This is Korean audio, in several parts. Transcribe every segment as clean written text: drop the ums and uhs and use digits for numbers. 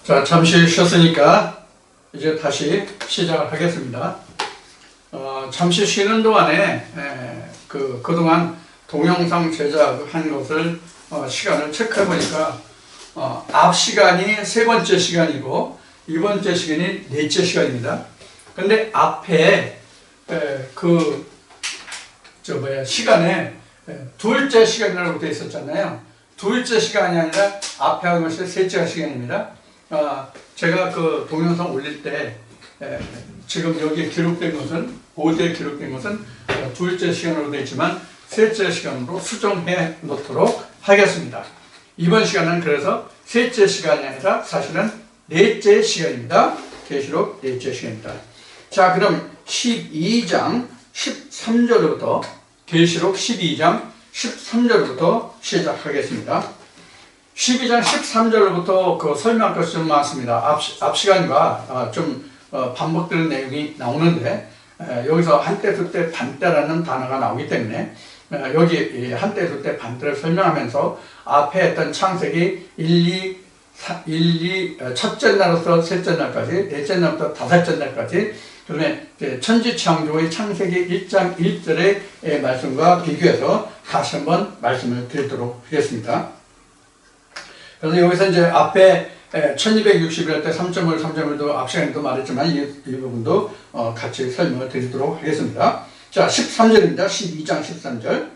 자, 잠시 쉬었으니까 이제 다시 시작을 하겠습니다. 잠시 쉬는 동안에 그동안 동영상 제작한 것을 시간을 체크해 보니까 앞 시간이 세 번째 시간이고 이번 째 시간이 넷째 시간입니다. 근데 앞에 시간에 둘째 시간이라고 되어 있었잖아요. 둘째 시간이 아니라 앞에 한 것이 셋째 시간입니다. 제가 그 동영상 올릴 때 지금 여기에 기록된 것은 보드에 기록된 것은 둘째 시간으로 되어 있지만 셋째 시간으로 수정해 놓도록 하겠습니다. 이번 시간은 그래서 셋째 시간이 아니라 사실은 넷째 시간입니다. 계시록 넷째 시간입니다. 자, 그럼 12장 13절부터 계시록 12장 13절부터 시작하겠습니다. 12장 13절부터 그 설명할 것이 좀 많습니다. 앞 시간과 좀 반복되는 내용이 나오는데 여기서 한때 그때 반때라는 단어가 나오기 때문에 여기 한때 그때 반때를 설명하면서 앞에 했던 창세기 1, 2, 첫째 날부터 셋째 날까지, 넷째 날부터 다섯째 날까지, 그다음에 천지창조의 창세기 1장 1절의 말씀과 비교해서 다시 한번 말씀을 드리도록 하겠습니다. 그래서 여기서 이제 앞에 1260일 때 3.1, 3.1도 앞 시간에도 말했지만 이 부분도 같이 설명을 드리도록 하겠습니다. 자, 13절입니다. 12장 13절.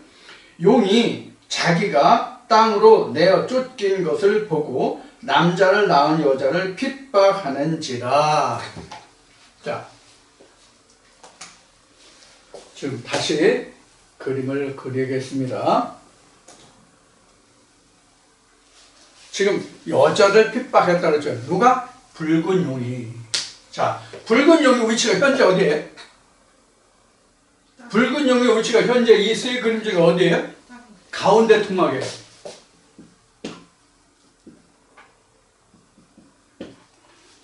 용이 자기가 땅으로 내어 쫓긴 것을 보고 남자를 낳은 여자를 핍박하는지라. 자, 지금 다시 그림을 그리겠습니다. 지금 여자를 핍박했다고 했죠. 누가? 붉은 용이. 자, 붉은 용의 위치가 현재 어디에요? 붉은 용의 위치가 현재 이 세 그림자가 어디에요? 가운데 토막이에요.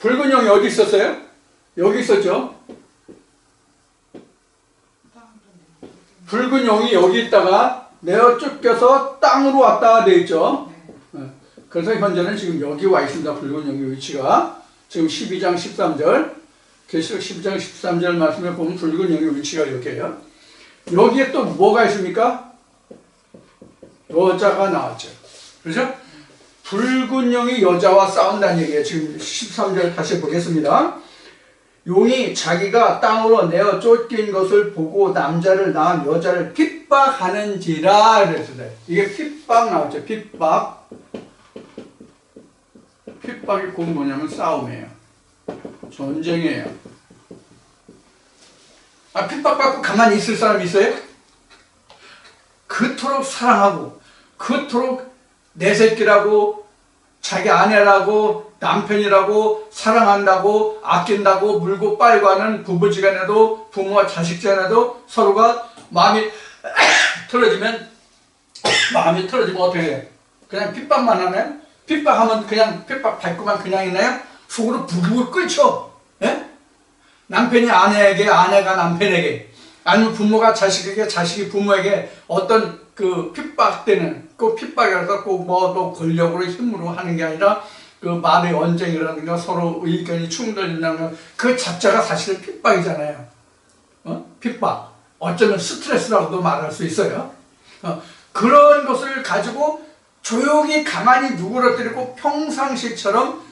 붉은 용이 어디 있었어요? 여기 있었죠? 붉은 용이 여기 있다가 내어 쫓겨서 땅으로 왔다가 돼 있죠? 그래서 현재는 지금 여기 와 있습니다. 붉은 용의 위치가. 지금 12장 13절, 계시록 12장 13절 말씀에 보면 붉은 용의 위치가 이렇게요. 여기에 또 뭐가 있습니까? 여자가 나왔죠. 그렇죠? 붉은 용이 여자와 싸운다는 얘기예요. 지금 13절 다시 보겠습니다. 용이 자기가 땅으로 내어 쫓긴 것을 보고 남자를 낳은 여자를 핍박하는지라 그랬어요. 이게 핍박 나왔죠. 핍박. 핍박이 곧 뭐냐면 싸움이에요. 전쟁이에요. 핍박받고 가만히 있을 사람 있어요? 그토록 사랑하고 그토록 내 새끼라고 자기 아내라고 남편이라고 사랑한다고 아낀다고 물고 빨고 하는 부부지간에도 부모와 자식간에도 서로가 마음이 틀어지면 어떻게 해요? 그냥 핍박만 하나요? 핍박하면 그냥 핍박 받고만 그냥 있나요? 속으로 부부를 끓죠. 예? 남편이 아내에게, 아내가 남편에게, 아니면 부모가 자식에게, 자식이 부모에게 어떤 그 핍박되는 그 핍박이라서 꼭 뭐 권력으로 힘으로 하는 게 아니라 그 말의 언쟁이라든가 서로 의견이 충돌된다는 그 자체가 사실은 핍박이잖아요. 핍박. 어쩌면 스트레스라고도 말할 수 있어요. 그런 것을 가지고 조용히 가만히 누그러뜨리고 평상시처럼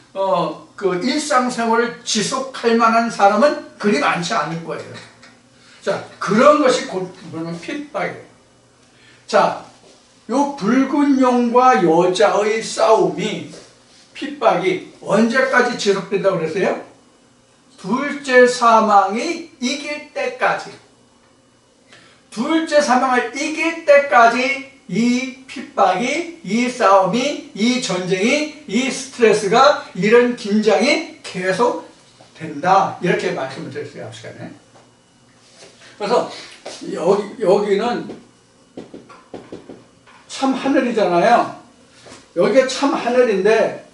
그 일상생활을 지속할 만한 사람은 그리 많지 않을 거예요. 자, 그런 것이 곧 뭐냐면 핍박이에요. 자, 요 붉은 용과 여자의 싸움이 핍박이 언제까지 지속된다고 그랬어요? 둘째 사망이 이길 때까지. 둘째 사망을 이길 때까지 이 핍박이, 이 싸움이, 이 전쟁이, 이 스트레스가, 이런 긴장이 계속 된다. 이렇게 말씀을 드렸어요, 앞 시간에. 그래서 여기는 참 하늘이잖아요. 여기가 참 하늘인데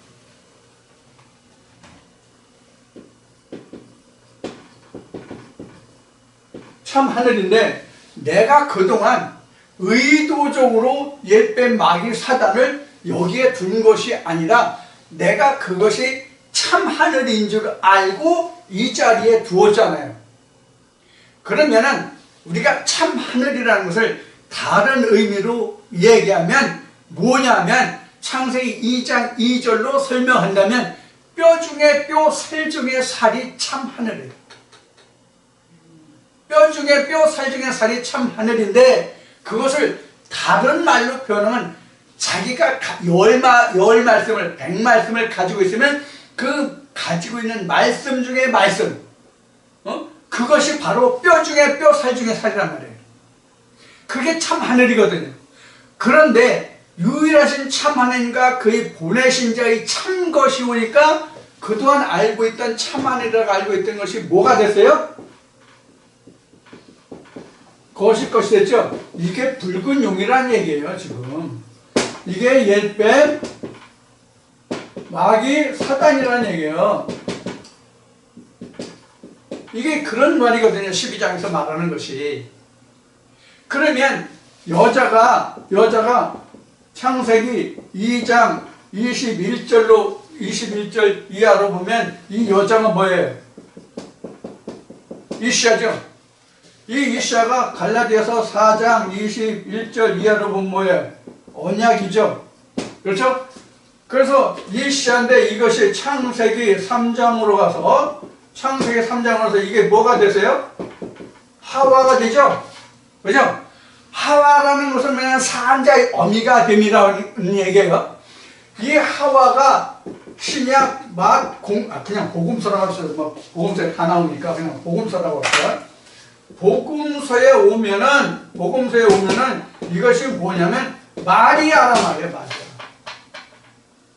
내가 그동안 의도적으로 옛뱀 마귀 사단을 여기에 둔 것이 아니라 내가 그것이 참 하늘인 줄 알고 이 자리에 두었잖아요. 그러면은 우리가 참 하늘이라는 것을 다른 의미로 얘기하면 뭐냐면 창세기 2장 2절로 설명한다면 뼈 중에 뼈, 살 중에 살이 참 하늘이에요. 뼈 중에 뼈, 살 중에 살이 참 하늘인데 그것을 다른 말로 표현하면 자기가 열 말씀을, 100말씀을 가지고 있으면 그 가지고 있는 말씀 중에 말씀, 그것이 바로 뼈 중에 뼈, 살 중에 살이란 말이에요. 그게 참 하늘이거든요. 그런데 유일하신 참 하나님과 그의 보내신 자의 참 것이 오니까 그동안 알고 있던 참 하늘이라고 알고 있던 것이 뭐가 됐어요? 것이 됐죠? 이게 붉은 용이라는 얘기예요, 지금. 이게 옐뱀, 마귀, 사단이라는 얘기예요. 이게 그런 말이거든요, 12장에서 말하는 것이. 그러면 여자가 창세기 2장 21절 이하로 보면 이 여자가 뭐예요? 이시야죠. 이 이시야가 갈라디아서 4장 21절 이하로 보면 뭐예요? 언약이죠. 그렇죠? 그래서 이시야인데 이것이 창세기 3장으로 가서 이게 뭐가 되세요? 하와가 되죠? 그죠? 하와라는 것은 그냥 산자의 어미가 됨이라는 얘기예요. 이 하와가 신약 그냥 복음서라고 했어요. 복음서에 다 나오니까 그냥 복음서라고 했어요. 복음서에 오면은 이것이 뭐냐면 마리아란 말이에요. 마리아.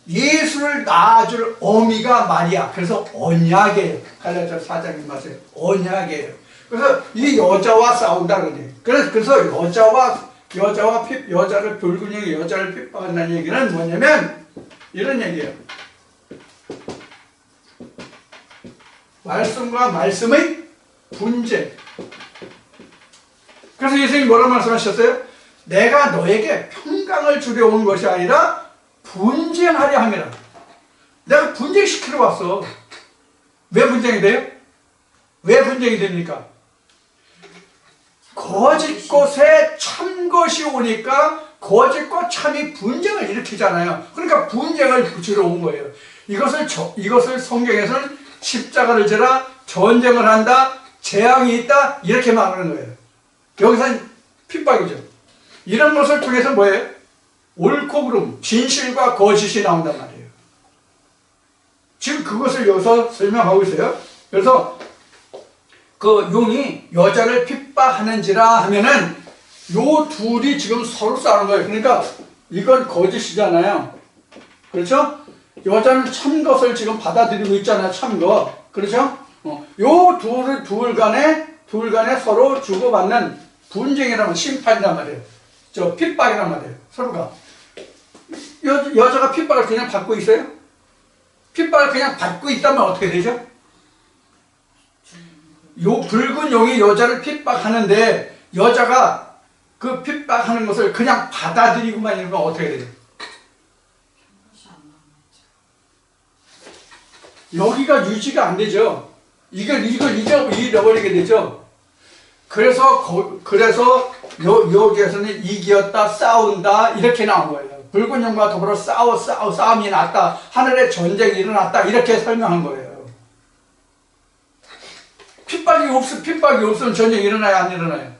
예수를 낳아줄 어미가 마리아. 그래서 언약이에요. 갈라디아서 4장에 말해요. 언약이에요. 그래서 이 여자와 싸운다 그러지. 그래서 여자를 붉은 영이 여자를 핍박한다는 얘기는 뭐냐면 이런 얘기예요. 말씀과 말씀의 분쟁. 그래서 예수님이 뭐라고 말씀하셨어요? 내가 너에게 평강을 주려 온 것이 아니라 분쟁하려 함이라. 내가 분쟁시키러 왔어. 왜 분쟁이 돼요? 왜 분쟁이 됩니까? 거짓 것에 참 것이 오니까 거짓과 참이 분쟁을 일으키잖아요. 그러니까 분쟁을 붙이러 온 거예요. 이것을 성경에서는 십자가를 지라, 전쟁을 한다, 재앙이 있다, 이렇게 말하는 거예요. 여기서는 핍박이죠. 이런 것을 통해서 뭐예요? 옳고 그름, 진실과 거짓이 나온단 말이에요. 지금 그것을 여기서 설명하고 있어요. 그래서 그 용이 여자를 핍박하는지라 하면은 요 둘이 지금 서로 싸우는 거예요. 그러니까 이건 거짓이잖아요. 그렇죠? 여자는 참 것을 지금 받아들이고 있잖아요. 참 것. 그렇죠? 요 둘 간에 서로 주고받는 분쟁이라면 심판이란 말이에요. 핍박이란 말이에요. 서로가. 여자가 핍박을 그냥 받고 있어요? 핍박을 그냥 받고 있다면 어떻게 되죠? 요 붉은 용이 여자를 핍박하는데 여자가 그 핍박하는 것을 그냥 받아들이고만 있는 건 어떻게 돼요? 여기가 유지가 안 되죠. 이걸 잃어버리게 되죠. 그래서 여기에서는 이기었다, 싸운다 이렇게 나온 거예요. 붉은 용과 더불어 싸움이 났다, 하늘에 전쟁이 일어났다 이렇게 설명한 거예요. 핍박이 없으면 전쟁이 일어나요, 안 일어나요?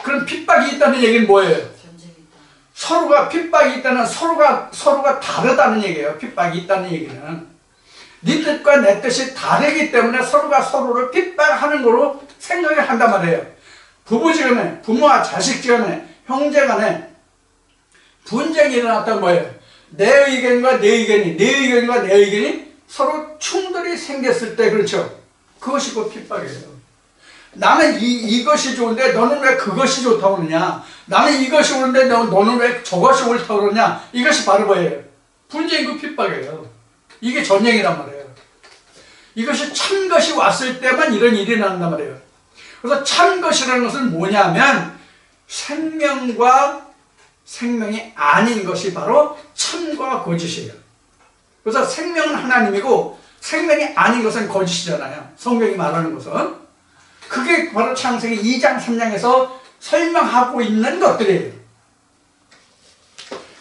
그럼 핍박이 있다는 얘기는 뭐예요? 서로가 핍박이 있다는 서로가 다르다는 얘기예요. 핍박이 있다는 얘기는 네 뜻과 내 뜻이 다르기 때문에 서로가 서로를 핍박하는 거로 생각을 한단 말이에요. 부부지간에, 부모와 자식지간에, 형제간에 분쟁이 일어났다는 거예요. 내 의견과 내 의견이 서로 충돌이 생겼을 때, 그렇죠? 그것이 곧 핍박이에요. 나는 이것이 좋은데 너는 왜 그것이 좋다고 그러냐? 나는 이것이 옳은데 너는 왜 저것이 옳다고 그러냐? 이것이 바로 뭐예요? 분쟁이고 핍박이에요. 이게 전쟁이란 말이에요. 이것이 참 것이 왔을 때만 이런 일이 일어난단 말이에요. 그래서 참 것이라는 것은 뭐냐면 생명과 생명이 아닌 것이 바로 참과 거짓이에요. 그래서 생명은 하나님이고 생명이 아닌 것은 거짓이잖아요. 성경이 말하는 것은. 그게 바로 창세기 2장 3장에서 설명하고 있는 것들이에요.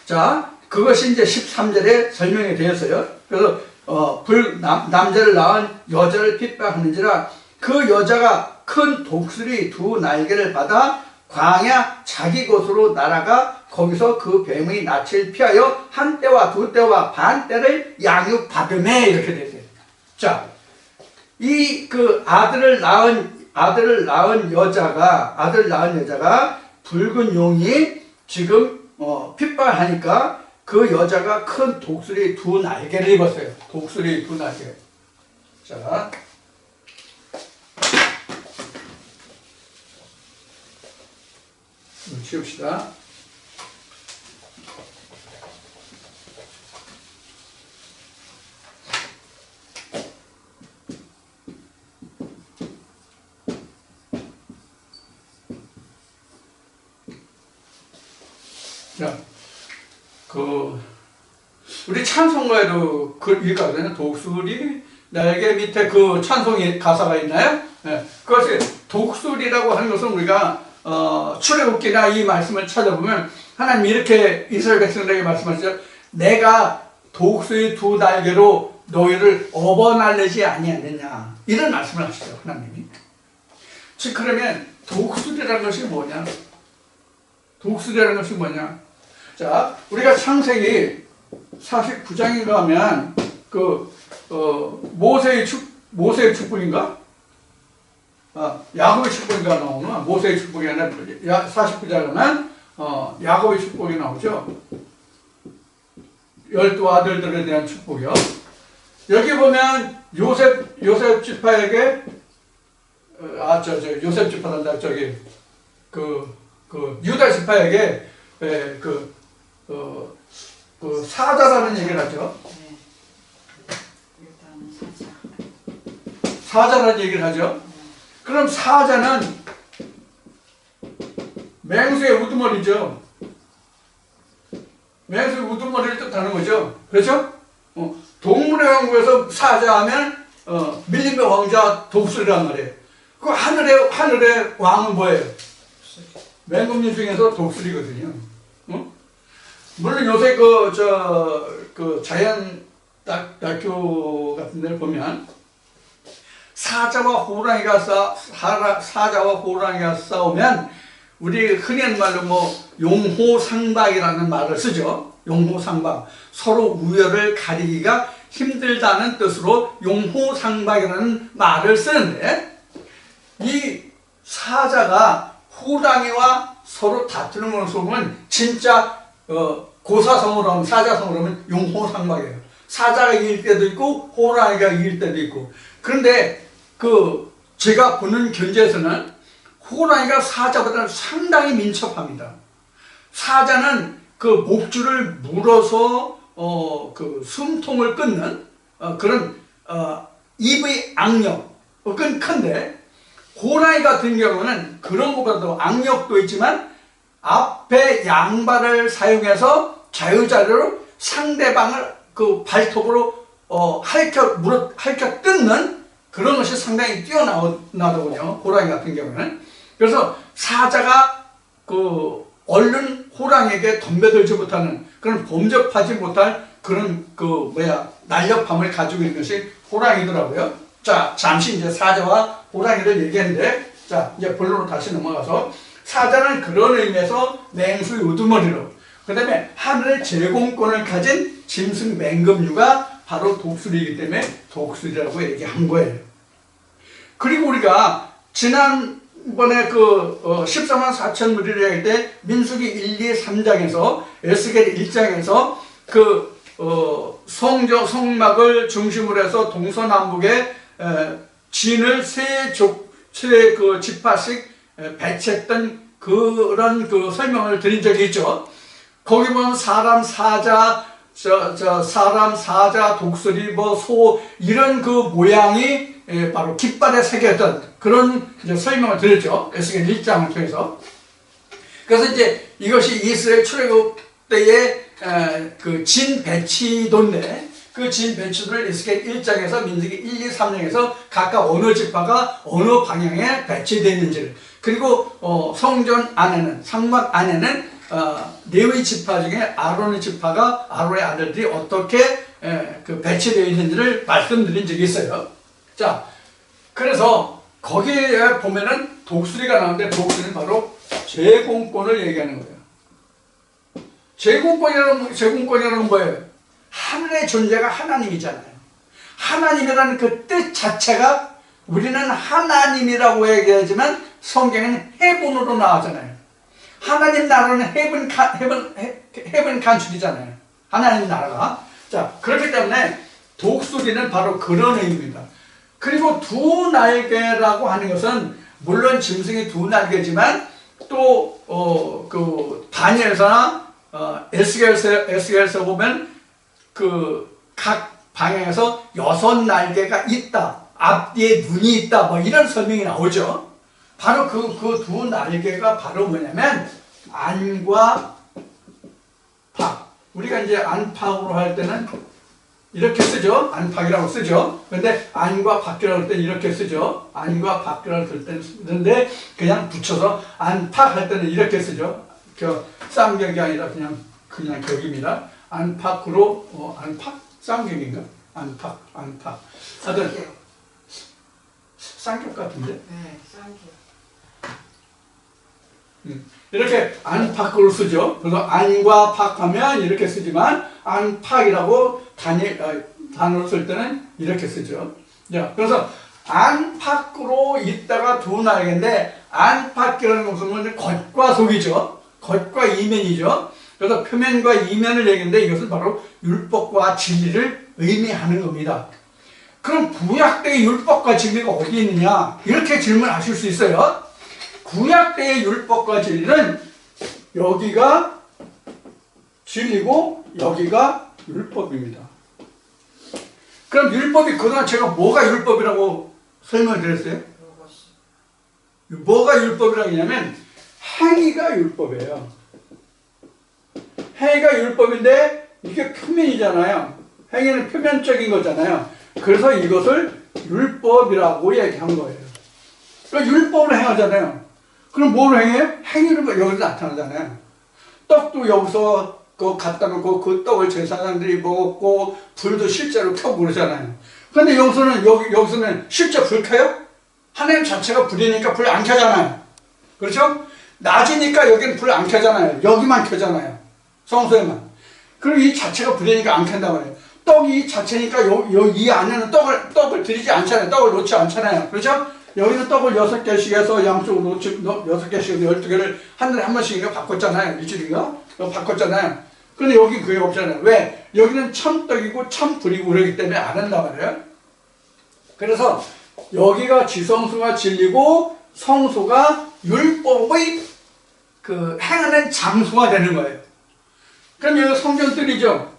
자, 그것이 이제 13절에 설명이 되었어요. 그래서 남자를 낳은 여자를 핍박하는지라 그 여자가 큰 독수리 두 날개를 받아 광야 자기 곳으로 날아가 거기서 그 뱀의 낯을 피하여 한 때와 두 때와 반 때를 양육받으매 이렇게 되어요. 자, 이 그 아들을 낳은 여자가 붉은 용이 지금 핍박하니까 그 여자가 큰 독수리 두 날개를 입었어요. 독수리 두 날개. 자, 치웁시다. 자, 우리 찬송가에도 읽거든요. 독수리 날개 밑에 그 찬송이 가사가 있나요? 네. 그것이 독수리라고 하는 것은 우리가 출애굽기나 이 말씀을 찾아보면 하나님 이렇게 이스라엘 백성들에게 말씀하시죠. 내가 독수리 두 날개로 너희를 업어날리지 아니하느냐 이런 말씀을 하시죠. 하나님이. 즉 그러면 독수리라는 것이 뭐냐? 독수리라는 것이 뭐냐? 자, 우리가 창세기 49장인가 하면 모세의 축복인가? 야곱의 축복인가 나오나? 모세의 축복이 아니라 49장은 야곱의 축복이 나오죠. 12아들들에 대한 축복이요. 여기 보면 요셉 지파에게 요셉 지파란다. 유다 지파에게 사자라는 얘기를 하죠. 사자라는 얘기를 하죠. 그럼 사자는 맹수의 우두머리죠. 맹수의 우두머리를 뜻하는 거죠. 그렇죠? 동물의 왕국에서 사자하면 밀림의 왕자 독수리란 말이에요. 그 하늘의 왕은 뭐예요? 맹금류 중에서 독수리거든요. 물론 요새 자연 다큐 같은 데를 보면 사자와 호랑이가 싸우면 우리 흔히 하는 말로 용호상박이라는 말을 쓰죠. 용호상박. 서로 우열을 가리기가 힘들다는 뜻으로 용호상박이라는 말을 쓰는데 이 사자가 호랑이와 서로 다투는 모습을 보면 진짜 고사성으로 하면 사자성으로 하면 용호상박이에요. 사자가 이길 때도 있고 호랑이가 이길 때도 있고. 그런데 제가 보는 견지에서는 호랑이가 사자보다는 상당히 민첩합니다. 사자는 목줄을 물어서 숨통을 끊는 그런 입의 악력은 큰데 호랑이 같은 경우는 그런 것보다도 악력도 있지만 앞에 양발을 사용해서 자유자재로 상대방을 발톱으로 핥혀 뜯는 그런 것이 상당히 뛰어나더군요. 호랑이 같은 경우는. 그래서 사자가 얼른 호랑이에게 덤벼들지 못하는 그런 범접하지 못할 그런 날렵함을 가지고 있는 것이 호랑이더라고요. 자, 잠시 이제 사자와 호랑이를 얘기했는데, 자, 이제 본론으로 다시 넘어가서 사자는 그런 의미에서 맹수의 우두머리로, 그 다음에 하늘의 제공권을 가진 짐승 맹금류가 바로 독수리이기 때문에 독수리라고 얘기한 거예요. 그리고 우리가 지난번에 14만 4천 무리를 할 때 민수기 1, 2, 3장에서 에스겔 1장에서 성막을 중심으로 해서 동서남북에 진을 세 지파씩 배치했던 그런 설명을 드린 적이 있죠. 거기 보면 사람, 사자, 독수리, 소 이런 모양이 바로 깃발에 새겼던 그런 설명을 드렸죠. 에스겔 1장을 통해서. 그래서 이제 이것이 이스라엘 출애굽 때의 진 배치도인데 그 진 배치들을 에스겔 1장에서 민수기 1, 2, 3장에서 각각 어느 지파가 어느 방향에 배치되어 있는지를, 그리고 성전 안에는, 상막 안에는 레위 지파 중에 아론의 지파가, 아론의 아들들이 어떻게 그 배치되어 있는지를 말씀드린 적이 있어요. 자, 그래서 거기에 보면은 독수리가 나오는데, 독수리는 바로 제공권을 얘기하는 거예요. 제공권이라는 건 뭐예요? 하늘의 존재가 하나님이잖아요. 하나님이라는 그 뜻 자체가, 우리는 하나님이라고 얘기하지만 성경에는 해븐으로 나오잖아요. 하나님 나라는 해븐 간출이잖아요. 하나님 나라가. 자, 그렇기 때문에 독수리는 바로 그런 의미입니다. 그리고 두 날개라고 하는 것은 물론 짐승이 두 날개지만 또 그 다니엘서나 에스겔서 보면 그 각 방향에서 6날개가 있다, 앞뒤에 눈이 있다, 뭐 이런 설명이 나오죠. 바로 그 두 날개가 바로 뭐냐면 안과 박. 우리가 이제 안팎으로 할 때는 이렇게 쓰죠. 안팎이라고 쓰죠. 근데 안과 밖이라고 할 때는 이렇게 쓰죠. 안과 밖이라고 쓸 때는 쓰는데 그냥 붙여서 안팎 할 때는 이렇게 쓰죠. 쌍격이 아니라 그냥 격입니다. 안팎으로 안팎? 쌍격인가? 안팎. 하여튼 쌍격 같은데? 네, 쌍격. 이렇게 안팎으로 쓰죠. 그래서 안과 팍 하면 이렇게 쓰지만 안팎이라고 단어로 쓸 때는 이렇게 쓰죠. 자, 그래서 안팎으로 있다가 두 날개인데, 안팎이라는 것은 겉과 속이죠. 겉과 이면이죠. 그래서 표면과 이면을 얘기하는데 이것은 바로 율법과 진리를 의미하는 겁니다. 그럼 구약 때의 율법과 진리가 어디 있느냐? 이렇게 질문하실 수 있어요. 구약 때의 율법과 진리는 여기가 진리고 여기가 율법입니다. 그럼 율법이, 그동안 제가 뭐가 율법이라고 설명을 드렸어요? 뭐가 율법이라고 하냐면 행위가 율법이에요. 행위가 율법인데 이게 표면이잖아요. 행위는 표면적인 거잖아요. 그래서 이것을 율법이라고 얘기한 거예요. 그러니까 율법을 행하잖아요. 그럼 뭘 행해요? 행위를 여기서 나타나잖아요. 떡도 여기서 갖다 놓고 그 떡을 제사장들이 먹었고 불도 실제로 켜고 그러잖아요. 그런데 여기서는 실제 불 켜요? 하나님 자체가 불이니까 불 안 켜잖아요. 그렇죠? 낮이니까 여기는 불 안 켜잖아요. 여기만 켜잖아요. 성소에만. 그리고 이 자체가 불이니까 안 켠단 말이에요. 떡이 자체니까 이 안에는 떡을 들이지 않잖아요. 떡을 놓지 않잖아요. 그렇죠? 여기는 떡을 6개씩 해서 양쪽으로 6개씩 12개를 한 달에 한 번씩인가 바꿨잖아요. 일주일인가? 바꿨잖아요. 근데 여기 그게 없잖아요. 왜? 여기는 참떡이고 참불이고 그러기 때문에 안 한단 말이에요. 그래서 여기가 지성소가 진리고 성소가 율법의 그 행하는 장소가 되는 거예요. 그럼 여기 성전뜰이죠.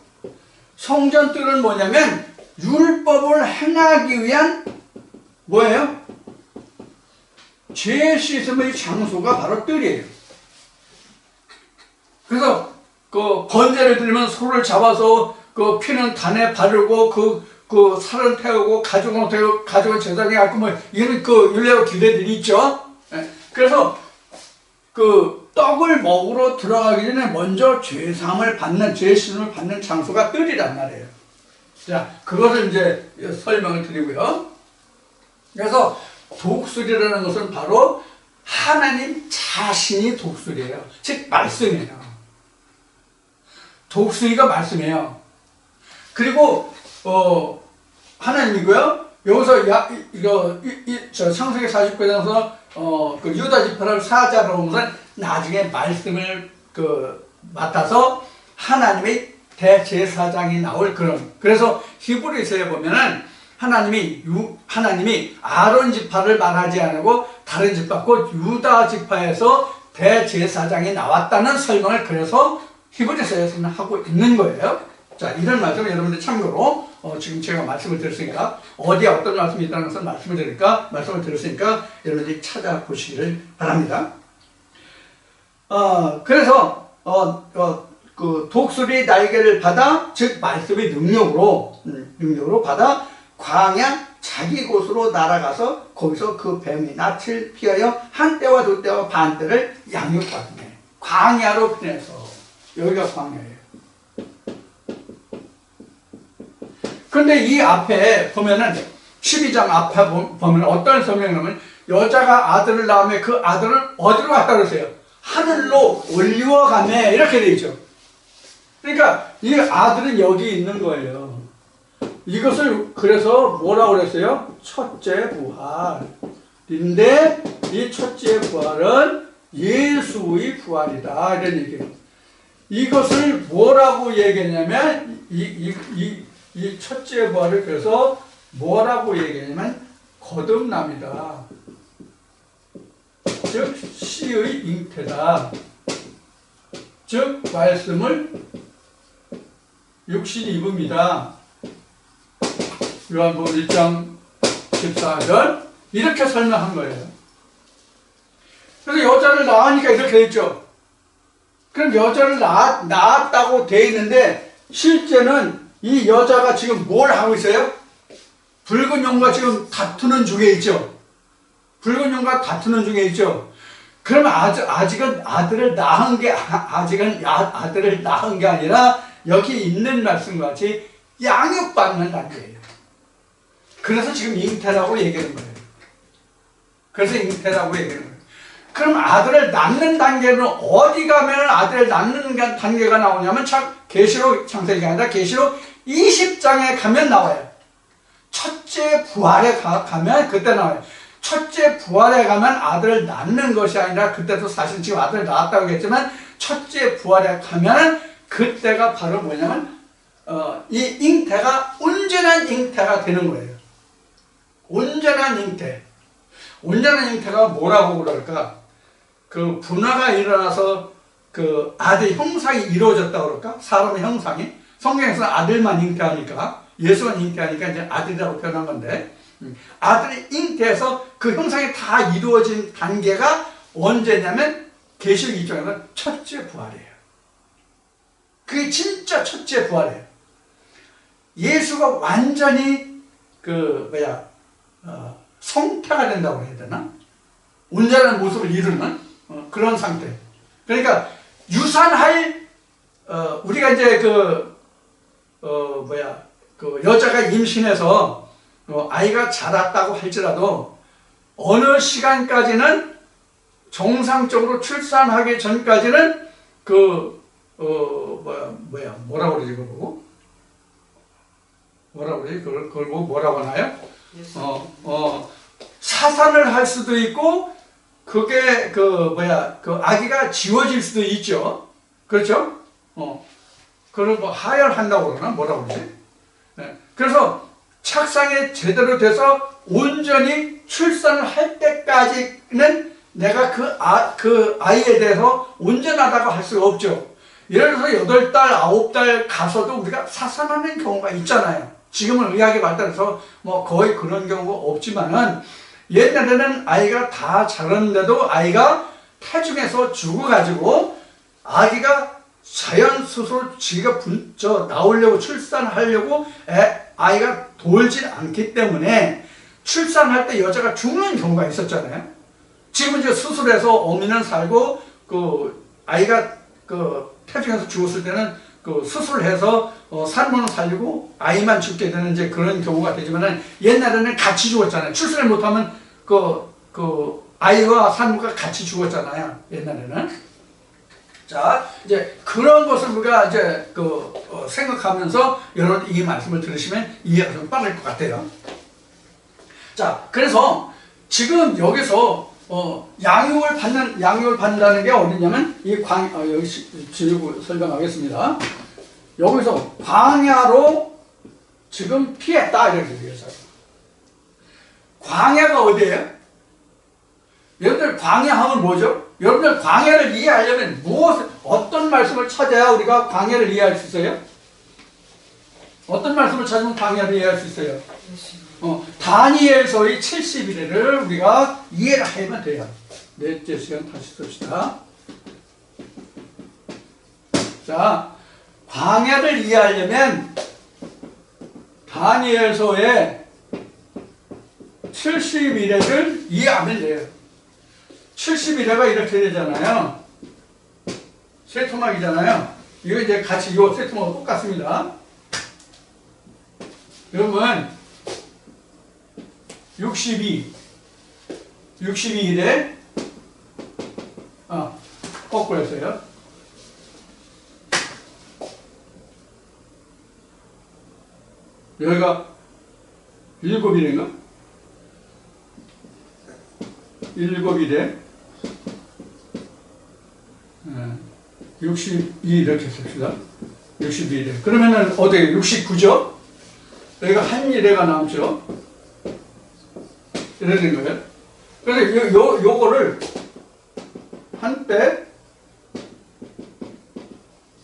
성전뜰은 뭐냐면 율법을 행하기 위한 뭐예요? 죄 씻음의 장소가 바로 뜰이에요. 그래서 그 번제를 드리면 소를 잡아서 그 피는 단에 바르고 그 살을 태우고 가죽은 제사장이 갖고 뭐 이런 그 율례와 규례들이 있죠. 그래서 그 떡을 먹으러 들어가기 전에 먼저 죄 씻음을 받는 장소가 뜰이란 말이에요. 자, 그것을 이제 설명을 드리고요. 그래서 독수리라는 것은 바로 하나님 자신이 독수리예요. 즉 말씀이에요. 독수리가 말씀이에요. 그리고 하나님이고요. 여기서 창세기 49장에서 그 유다 지파를 사자로 보면 나중에 말씀을 맡아서 하나님의 대제사장이 나올 그런. 그래서 히브리서에 보면은 하나님이 아론 지파를 말하지 않고 다른 지파, 곧 유다 지파에서 대제사장이 나왔다는 설명을 그래서 히브리서에서는 하고 있는 거예요. 자, 이런 말씀을 여러분들 참고로 지금 제가 말씀을 드렸으니까 어디에 어떤 말씀이 있다는 것을 말씀을 드렸으니까 여러분들이 찾아보시기를 바랍니다. 그래서 그 독수리 날개를 받아, 즉 말씀의 능력으로 받아 광야 자기 곳으로 날아가서 거기서 그 뱀이 낯을 피하여 한 때와 두 때와 반 때를 양육받네. 광야로 보내서 여기가 광야예요. 그런데 이 앞에 보면은 12장 앞에 보면 어떤 설명이냐면 여자가 아들을 낳으면 그 아들을 어디로 갔다 그러세요? 하늘로 올리워가네 이렇게 되어 있죠. 그러니까 이 아들은 여기 있는 거예요. 이것을 그래서 뭐라고 그랬어요? 첫째 부활인데 이 첫째 부활은 예수의 부활이다 이런 얘기예요. 이것을 뭐라고 얘기했냐면 이 첫째 부활을 그래서 뭐라고 얘기했냐면 거듭남이다. 즉 씨의 잉태다. 즉 말씀을 육신이 입음이다. 요한복음 1장 14절 이렇게 설명한 거예요. 그래서 여자를 낳으니까 이렇게 돼 있죠. 그럼 여자를 낳았다고 돼 있는데 실제는 이 여자가 지금 뭘 하고 있어요? 붉은 용과 지금 다투는 중에 있죠. 붉은 용과 다투는 중에 있죠. 그러면 아직은 아들을 낳은 게 아들을 낳은 게 아니라 여기 있는 말씀과 같이 양육받는 단계예요. 그래서 지금 잉태라고 얘기하는 거예요. 그래서 잉태라고 얘기하는 거예요. 그럼 아들을 낳는 단계는 어디 가면 아들을 낳는 단계가 나오냐면 계시록 창세기가 아니라 계시록 20장에 가면 나와요. 첫째 부활에 가면 그때 나와요. 첫째 부활에 가면 아들을 낳는 것이 아니라 그때도 사실 지금 아들을 낳았다고 했지만 첫째 부활에 가면 그때가 바로 뭐냐면 이 잉태가 온전한 잉태가 되는 거예요. 온전한 잉태. 온전한 잉태가 뭐라고 그럴까? 그 분화가 일어나서 그 아들 형상이 이루어졌다고 그럴까? 사람의 형상이. 성경에서는 아들만 잉태하니까, 예수만 잉태하니까 이제 아들이라고 표현한 건데, 아들이 잉태해서 그 형상이 다 이루어진 단계가 언제냐면, 계시록 2장에서는 첫째 부활이에요. 그게 진짜 첫째 부활이에요. 예수가 완전히 성태가 된다고 해야 되나? 온전한 모습을 이루는 그런 상태. 그러니까 유산할 우리가 이제 여자가 임신해서 아이가 자랐다고 할지라도 어느 시간까지는 정상적으로 출산하기 전까지는 뭐라고 그러지 그러고 뭐라고 그러지 그걸 뭐라고 하나요? 사산을 할 수도 있고 그게 아기가 지워질 수도 있죠. 그렇죠? 그걸 뭐 하혈한다고 그러나 뭐라고 그러지? 네. 그래서 착상이 제대로 돼서 온전히 출산을 할 때까지는 내가 그 아이에 대해서 온전하다고 할 수가 없죠. 예를 들어서 8달, 9달 가서도 우리가 사산하는 경우가 있잖아요. 지금은 의학이 발달해서 뭐 거의 그런 경우가 없지만은 옛날에는 아이가 다 자랐는데도 아이가 태중에서 죽어가지고 아기가 자연 수술 지가 나오려고 출산하려고 아이가 돌질 않기 때문에 출산할 때 여자가 죽는 경우가 있었잖아요. 지금 이제 수술해서 어미는 살고 아이가 태중에서 죽었을 때는 수술해서 산모는 살리고 아이만 죽게 되는 이제 그런 경우가 되지만은 옛날에는 같이 죽었잖아요. 출산을 못하면 아이와 산모가 같이 죽었잖아요. 옛날에는. 자, 이제 그런 것을 우리가 이제 생각하면서 여러분 이 말씀을 들으시면 이해가 좀 빠를 것 같아요. 자, 그래서 지금 여기서 양육을 받는다는 게 어디냐면 여기 지우고 설명하겠습니다. 여기서 광야로 지금 피했다 이렇게 얘기했어요. 광야가 어디예요? 여러분들 광야 하면 뭐죠? 여러분들 광야를 이해하려면 어떤 말씀을 찾아야 우리가 광야를 이해할 수 있어요? 어떤 말씀을 찾으면 광야를 이해할 수 있어요? 다니엘서의 71회를 우리가 이해를 하면 돼요. 넷째 시간 다시 씁시다. 자, 광야를 이해하려면 다니엘서의 71회를 이해하면 돼요. 71회가 이렇게 되잖아요. 세 토막이잖아요. 이거 이제 같이 요 세 토막하고 똑같습니다. 그러면 62일에 거꾸로 했어요. 여기가 7일인가? 7일에 62 이렇게 씁시다. 62일에. 그러면은 어떻게 69죠? 여기가 한 일회가 남죠. 이렇게 된 거예요. 그래서 요거를 한 때,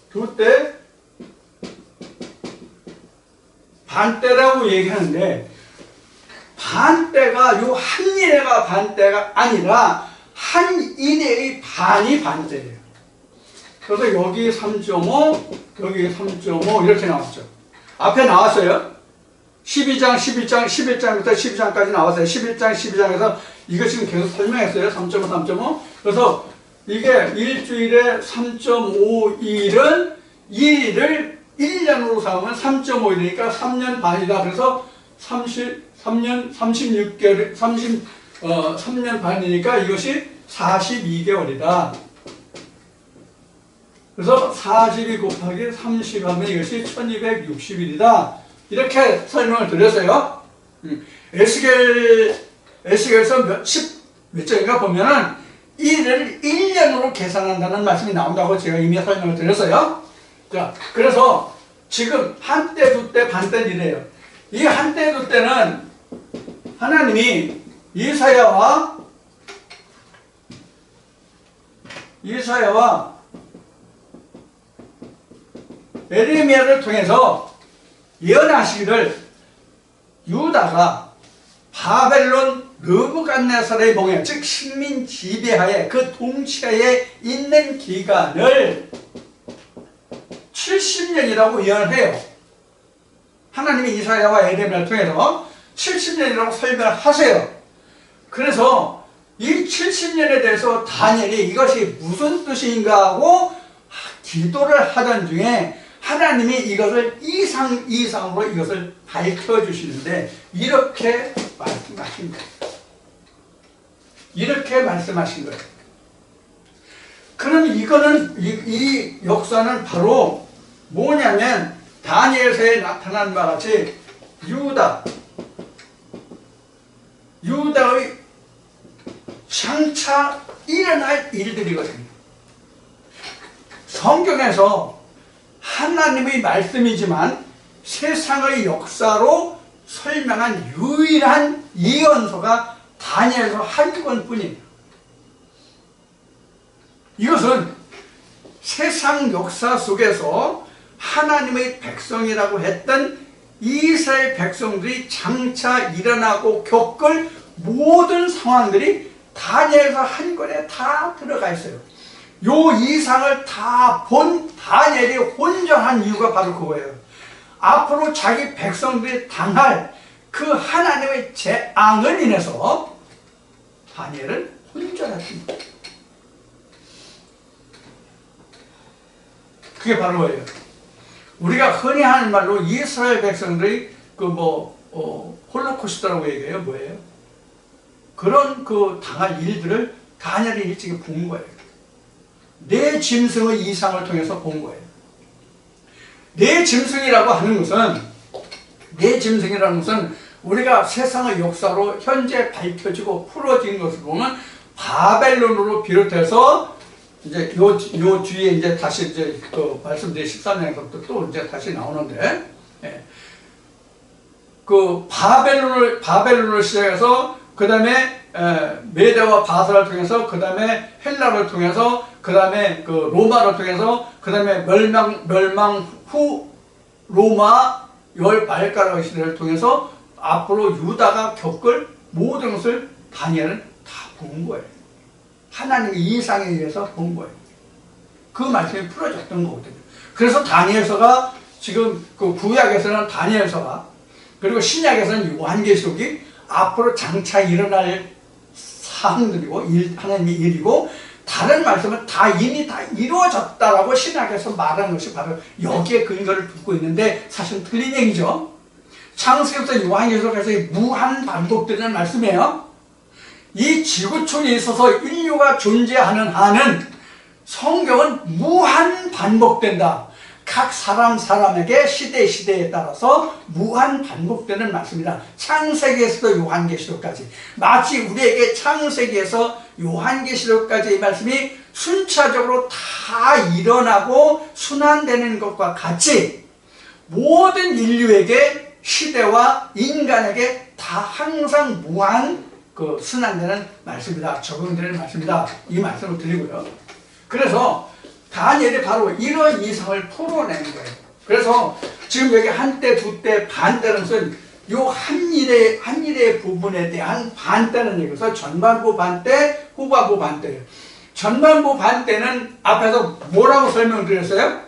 두 때, 반때라고 얘기하는데, 반때가 요 한 일회가 반때가 아니라 한 일회의 반이 반때예요. 그래서 여기 3.5, 여기 3.5 이렇게 나왔죠. 앞에 나왔어요. 11장부터 12장까지 나왔어요. 11장, 12장에서 이거 지금 계속 설명했어요. 3.5, 3.5. 그래서 이게 일주일에 3.5일은 2일을 1년으로 삼으면 3.5일이니까 3년 반이다. 그래서 3년 36개월, 3년 반이니까 이것이 42개월이다. 그래서 42 곱하기 30 하면 이것이 1260일이다. 이렇게 설명을 드렸어요. 에스겔서 몇 장인가 보면은 1을 1년으로 계산한다는 말씀이 나온다고 제가 이미 설명을 드렸어요. 자, 그래서 지금 한때, 두때, 반때는 이래요. 이 한때, 두때는 하나님이 이사야와 에레미야를 통해서 예언하시기를 유다가 바벨론 느부갓네살의 몽에, 즉 식민 지배하에, 그 통치하에 있는 기간을 70년이라고 예언을 해요. 하나님이 이사야와 에레미야를 통해서 70년이라고 설명을 하세요. 그래서 이 70년에 대해서 다니엘이 이것이 무슨 뜻인가 하고 기도를 하던 중에 하나님이 이것을 이상으로 이것을 밝혀주시는데 이렇게 말씀하신 거예요. 이렇게 말씀하신 거예요. 그럼 이거는 이 역사는 바로 뭐냐면 다니엘서에 나타난 바와 같이 유다의 장차 일어날 일들이거든요. 성경에서 하나님의 말씀이지만 세상의 역사로 설명한 유일한 예언서가 다니엘서 한 권뿐이에요. 이것은 세상 역사 속에서 하나님의 백성이라고 했던 이스라엘 백성들이 장차 일어나고 겪을 모든 상황들이 다니엘서 한 권에 다 들어가 있어요. 요 이상을 다 본 다니엘이 혼전한 이유가 바로 그거예요. 앞으로 자기 백성들이 당할 그 하나님의 재앙을 인해서 다니엘은 혼전했습니다. 그게 바로 뭐예요? 우리가 흔히 하는 말로 이스라엘 백성들이 홀로코스트라고 얘기해요. 뭐예요? 그런 당할 일들을 다니엘이 일찍이 본 거예요. 내 짐승의 이상을 통해서 본 거예요. 내 짐승이라고 하는 것은 우리가 세상의 역사로 현재 밝혀지고 풀어진 것을 보면 바벨론으로 비롯해서 이제 요 뒤에 이제 다시 이제 그 말씀드린 13장에서부터 또 이제 다시 나오는데, 그 바벨론을 시작해서 그 다음에 메대와 바사를 통해서, 그 다음에 헬라를 통해서, 그 다음에 그 로마를 통해서, 그 다음에 멸망 후 로마 열 발가락 시대를 통해서 앞으로 유다가 겪을 모든 것을 다니엘은 다 본 거예요. 하나님의 이상에 의해서 본 거예요. 그 말씀이 풀어졌던 거거든요. 그래서 다니엘서가 지금 그 구약에서는 다니엘서가 그리고 신약에서는 요한계시록이 앞으로 장차 일어날 사항들이고 하나님의 일이고 다른 말씀은 다 이미 다 이루어졌다라고 신약에서 말하는 것이 바로 여기에 근거를 두고 있는데 사실은 틀린 얘기죠. 창세기부터 요한계시록에서 무한 반복되는 말씀이에요. 이 지구촌에 있어서 인류가 존재하는 한은 성경은 무한 반복된다. 각 사람에게 시대에 따라서 무한 반복되는 말씀이다. 창세기에서도 요한계시록까지 마치 우리에게 창세기에서 요한계시록까지 이 말씀이 순차적으로 다 일어나고 순환되는 것과 같이 모든 인류에게 시대와 인간에게 다 항상 무한 순환되는 말씀이다. 적용되는 말씀이다. 이 말씀을 드리고요. 그래서 다니엘이 바로 이런 이상을 풀어내는 거예요. 그래서 지금 여기 한때, 두때, 반때는 것은 요 한일의 부분에 대한 반때는 얘기해서 전반부 반때, 후반부 반때예요. 전반부 반때는 앞에서 뭐라고 설명을 드렸어요?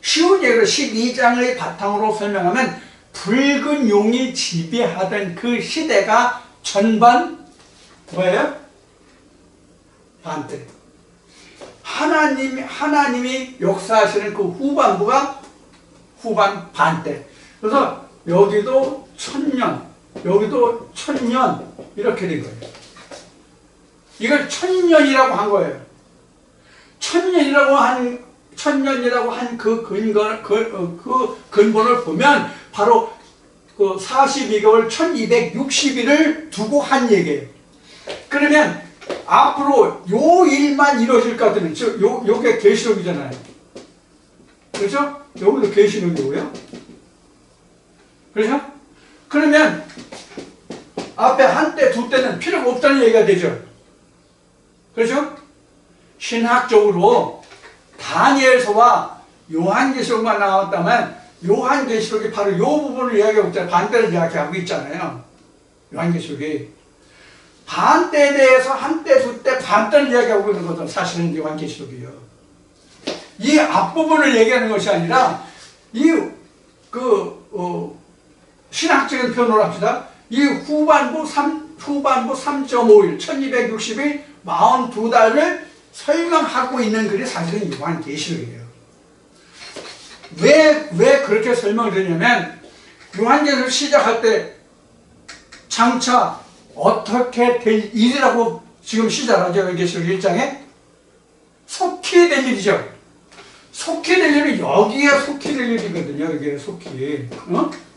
쉬운 얘기로 12장의 바탕으로 설명하면 붉은 용이 지배하던 그 시대가 전반 뭐예요? 반때. 하나님이 역사하시는 그 후반부가 후반 반때. 그래서 여기도 1000년, 여기도 1000년 이렇게 된 거예요. 이걸 1000년이라고 한 거예요. 1000년이라고 한 그 근본을 보면 바로 그 42개월 1260일을 두고 한 얘기예요. 그러면 앞으로 요 일만 이루어질 것 같으면 요게 계시록이잖아요. 그렇죠? 여기도 계시록이고요. 그렇죠? 그러면 앞에 한때 두때는 필요가 없다는 얘기가 되죠. 그렇죠? 신학적으로 다니엘서와 요한계시록만 나왔다면 요한계시록이 바로 요 부분을 이야기하고 있잖아요. 반때를 이야기하고 있잖아요. 요한계시록이 반때에 대해서 한때, 두때, 반때를 이야기하고 있는 것은 사실은 요한계시록이에요. 이 앞부분을 얘기하는 것이 아니라 신학적인 표현으로 합시다. 이 후반부 3.5일, 1260일, 42달을 설명하고 있는 글이 사실은 요한계시록이에요. 왜 그렇게 설명을 드리냐면 요한계시록 시작할 때 장차 어떻게 될 일이라고 지금 시작하죠. 요한계시록 1장에 속히 될 일이죠. 속히 될 일은 여기에 속히 될 일이거든요. 여기에 속히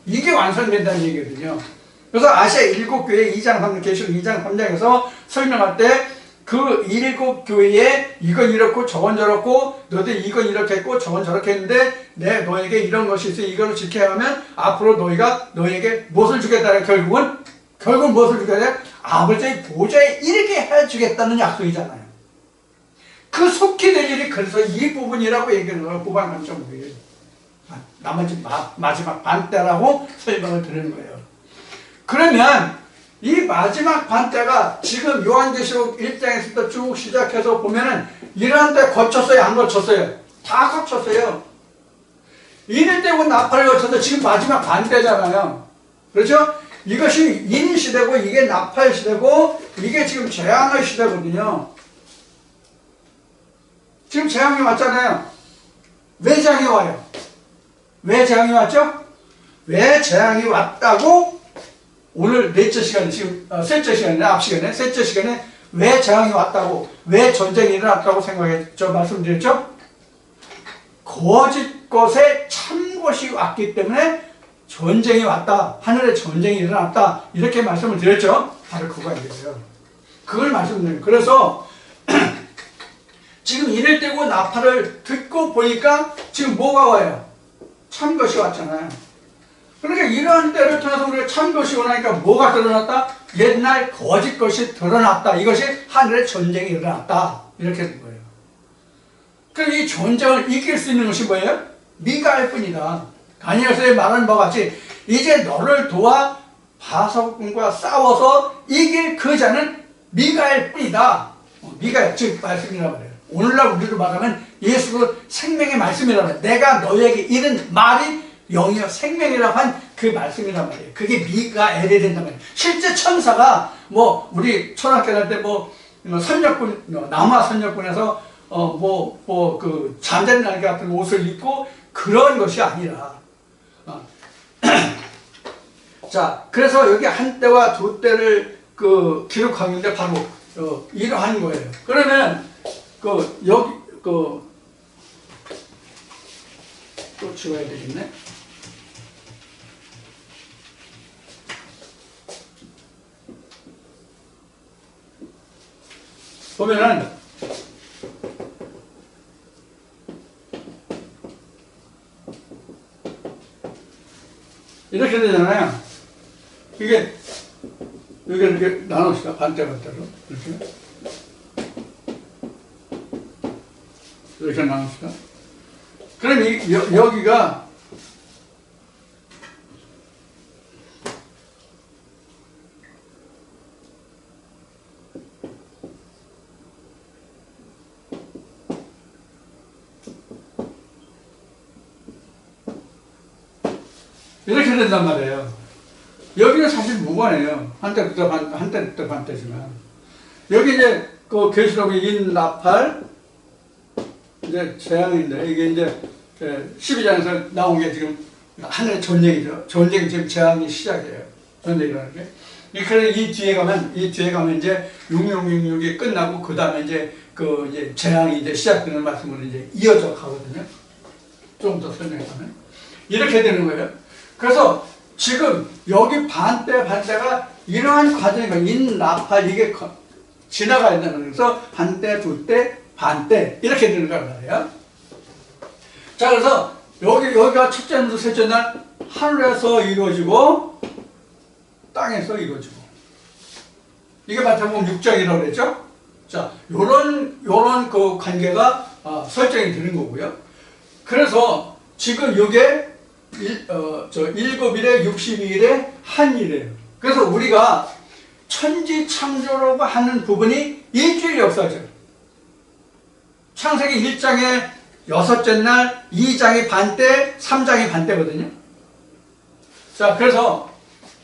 이게 완성된다는 얘기거든요. 그래서 아시아 7교회 2장 3장 계시록 2장 3장에서 설명할 때 그 7교회에 이건 이렇고 저건 저렇고 너희들 이건 이렇게 했고 저건 저렇게 했는데 너에게 이런 것이 있어 이걸 지켜야 하면 앞으로 너에게 무엇을 주겠다. 결국은 무엇을 주겠다? 아버지의 보좌에 이르게 해주겠다는 약속이잖아요. 그 속히 될 일이 그래서 이 부분이라고 얘기하는 거예요. 후반 관점으로. 나머지 마지막 반때라고 설명을 드리는 거예요. 그러면 이 마지막 반때가 지금 요한계시록 1장에서부터 쭉 시작해서 보면은 이러한 때 거쳤어요? 안 거쳤어요? 다 거쳤어요. 이를 때고 나팔을 거쳐서 지금 마지막 반때잖아요. 그렇죠? 이것이 인시대고 이게 나팔 시대고 이게 지금 재앙의 시대거든요. 지금 재앙이 왔잖아요. 왜 재앙이 와요? 왜 재앙이 왔죠? 왜 재앙이 왔다고 오늘 넷째 시간에 지금 셋째 시간에 앞 시간에 셋째 시간에 왜 재앙이 왔다고 왜 전쟁이 일어났다고 생각했죠? 말씀드렸죠? 거짓 것에 참 것이 왔기 때문에 전쟁이 왔다. 하늘에 전쟁이 일어났다. 이렇게 말씀을 드렸죠? 바로 그거예요. 그걸 말씀드려요. 그래서 지금 이럴 때고 나팔을 듣고 보니까 지금 뭐가 와요? 참 것이 왔잖아요. 그러니까 이러한 때를 통해서 우리가 참 것이 오나니까 뭐가 드러났다? 옛날 거짓 것이 드러났다. 이것이 하늘에 전쟁이 일어났다. 이렇게 된 거예요. 그럼 이 전쟁을 이길 수 있는 것이 뭐예요? 미가엘 뿐이다. 다니엘서의 말은 뭐가 같이 이제 너를 도와 바석군과 싸워서 이길 그 자는 미가엘 뿐이다. 미가엘 즉 말씀이라고 그래요. 오늘날 우리로 말하면 예수도 생명의 말씀이라면 내가 너에게 이른 말이 영이요 생명이라고 한 그 말씀이란 말이에요. 그게 미가엘이 된단 말이에요. 실제 천사가 뭐 우리 초등학교 갈 때 뭐 선녀꾼 남아 선녀꾼에서 그 잠자는 날개 같은 옷을 입고 그런 것이 아니라 자 그래서 여기 한 때와 두 때를 그 기록한 건데 바로 이러한 거예요. 그러면 여기 또 지워야 되겠네. 보면은 이렇게 되잖아요. 이게 이렇게 나눕시다. 반대로 이렇게 나눕시다. 그럼 여기가 이렇게 된단 말이에요. 여기는 사실 무관해요. 한때부터 반때지만. 여기 이제 그 계시록의 인나팔 이제 재앙인데 이게 이제 12장에서 나온 게 지금 하늘의 전쟁이죠. 전쟁이 지금 재앙이 시작이에요. 전쟁이라는 게. 그래서 이 뒤에 가면 이제 6666이 끝나고 그 다음에 이제 이제 재앙이 이제 시작되는 말씀으로 이제 이어져 가거든요. 좀 더 설명하면 이렇게 되는 거예요. 그래서 지금 여기 반때가 이러한 과정이니까 인나팔 이게 지나가야 되는 거예요. 그래서 한때, 두때, 반때 이렇게 되는 거란 말이에요. 자 그래서 여기가 첫째 날, 셋째 날 하늘에서 이루어지고 땅에서 이루어지고 이게 마태복음 6장이라고 그랬죠. 자 요런 그 관계가 설정이 되는 거고요. 그래서 지금 이게 7일에 62일에 한 일이에요. 그래서 우리가 천지 창조라고 하는 부분이 일주일 역사죠. 창세기 1장의 6째 날, 2장이 반때, 3장이 반때거든요. 자, 그래서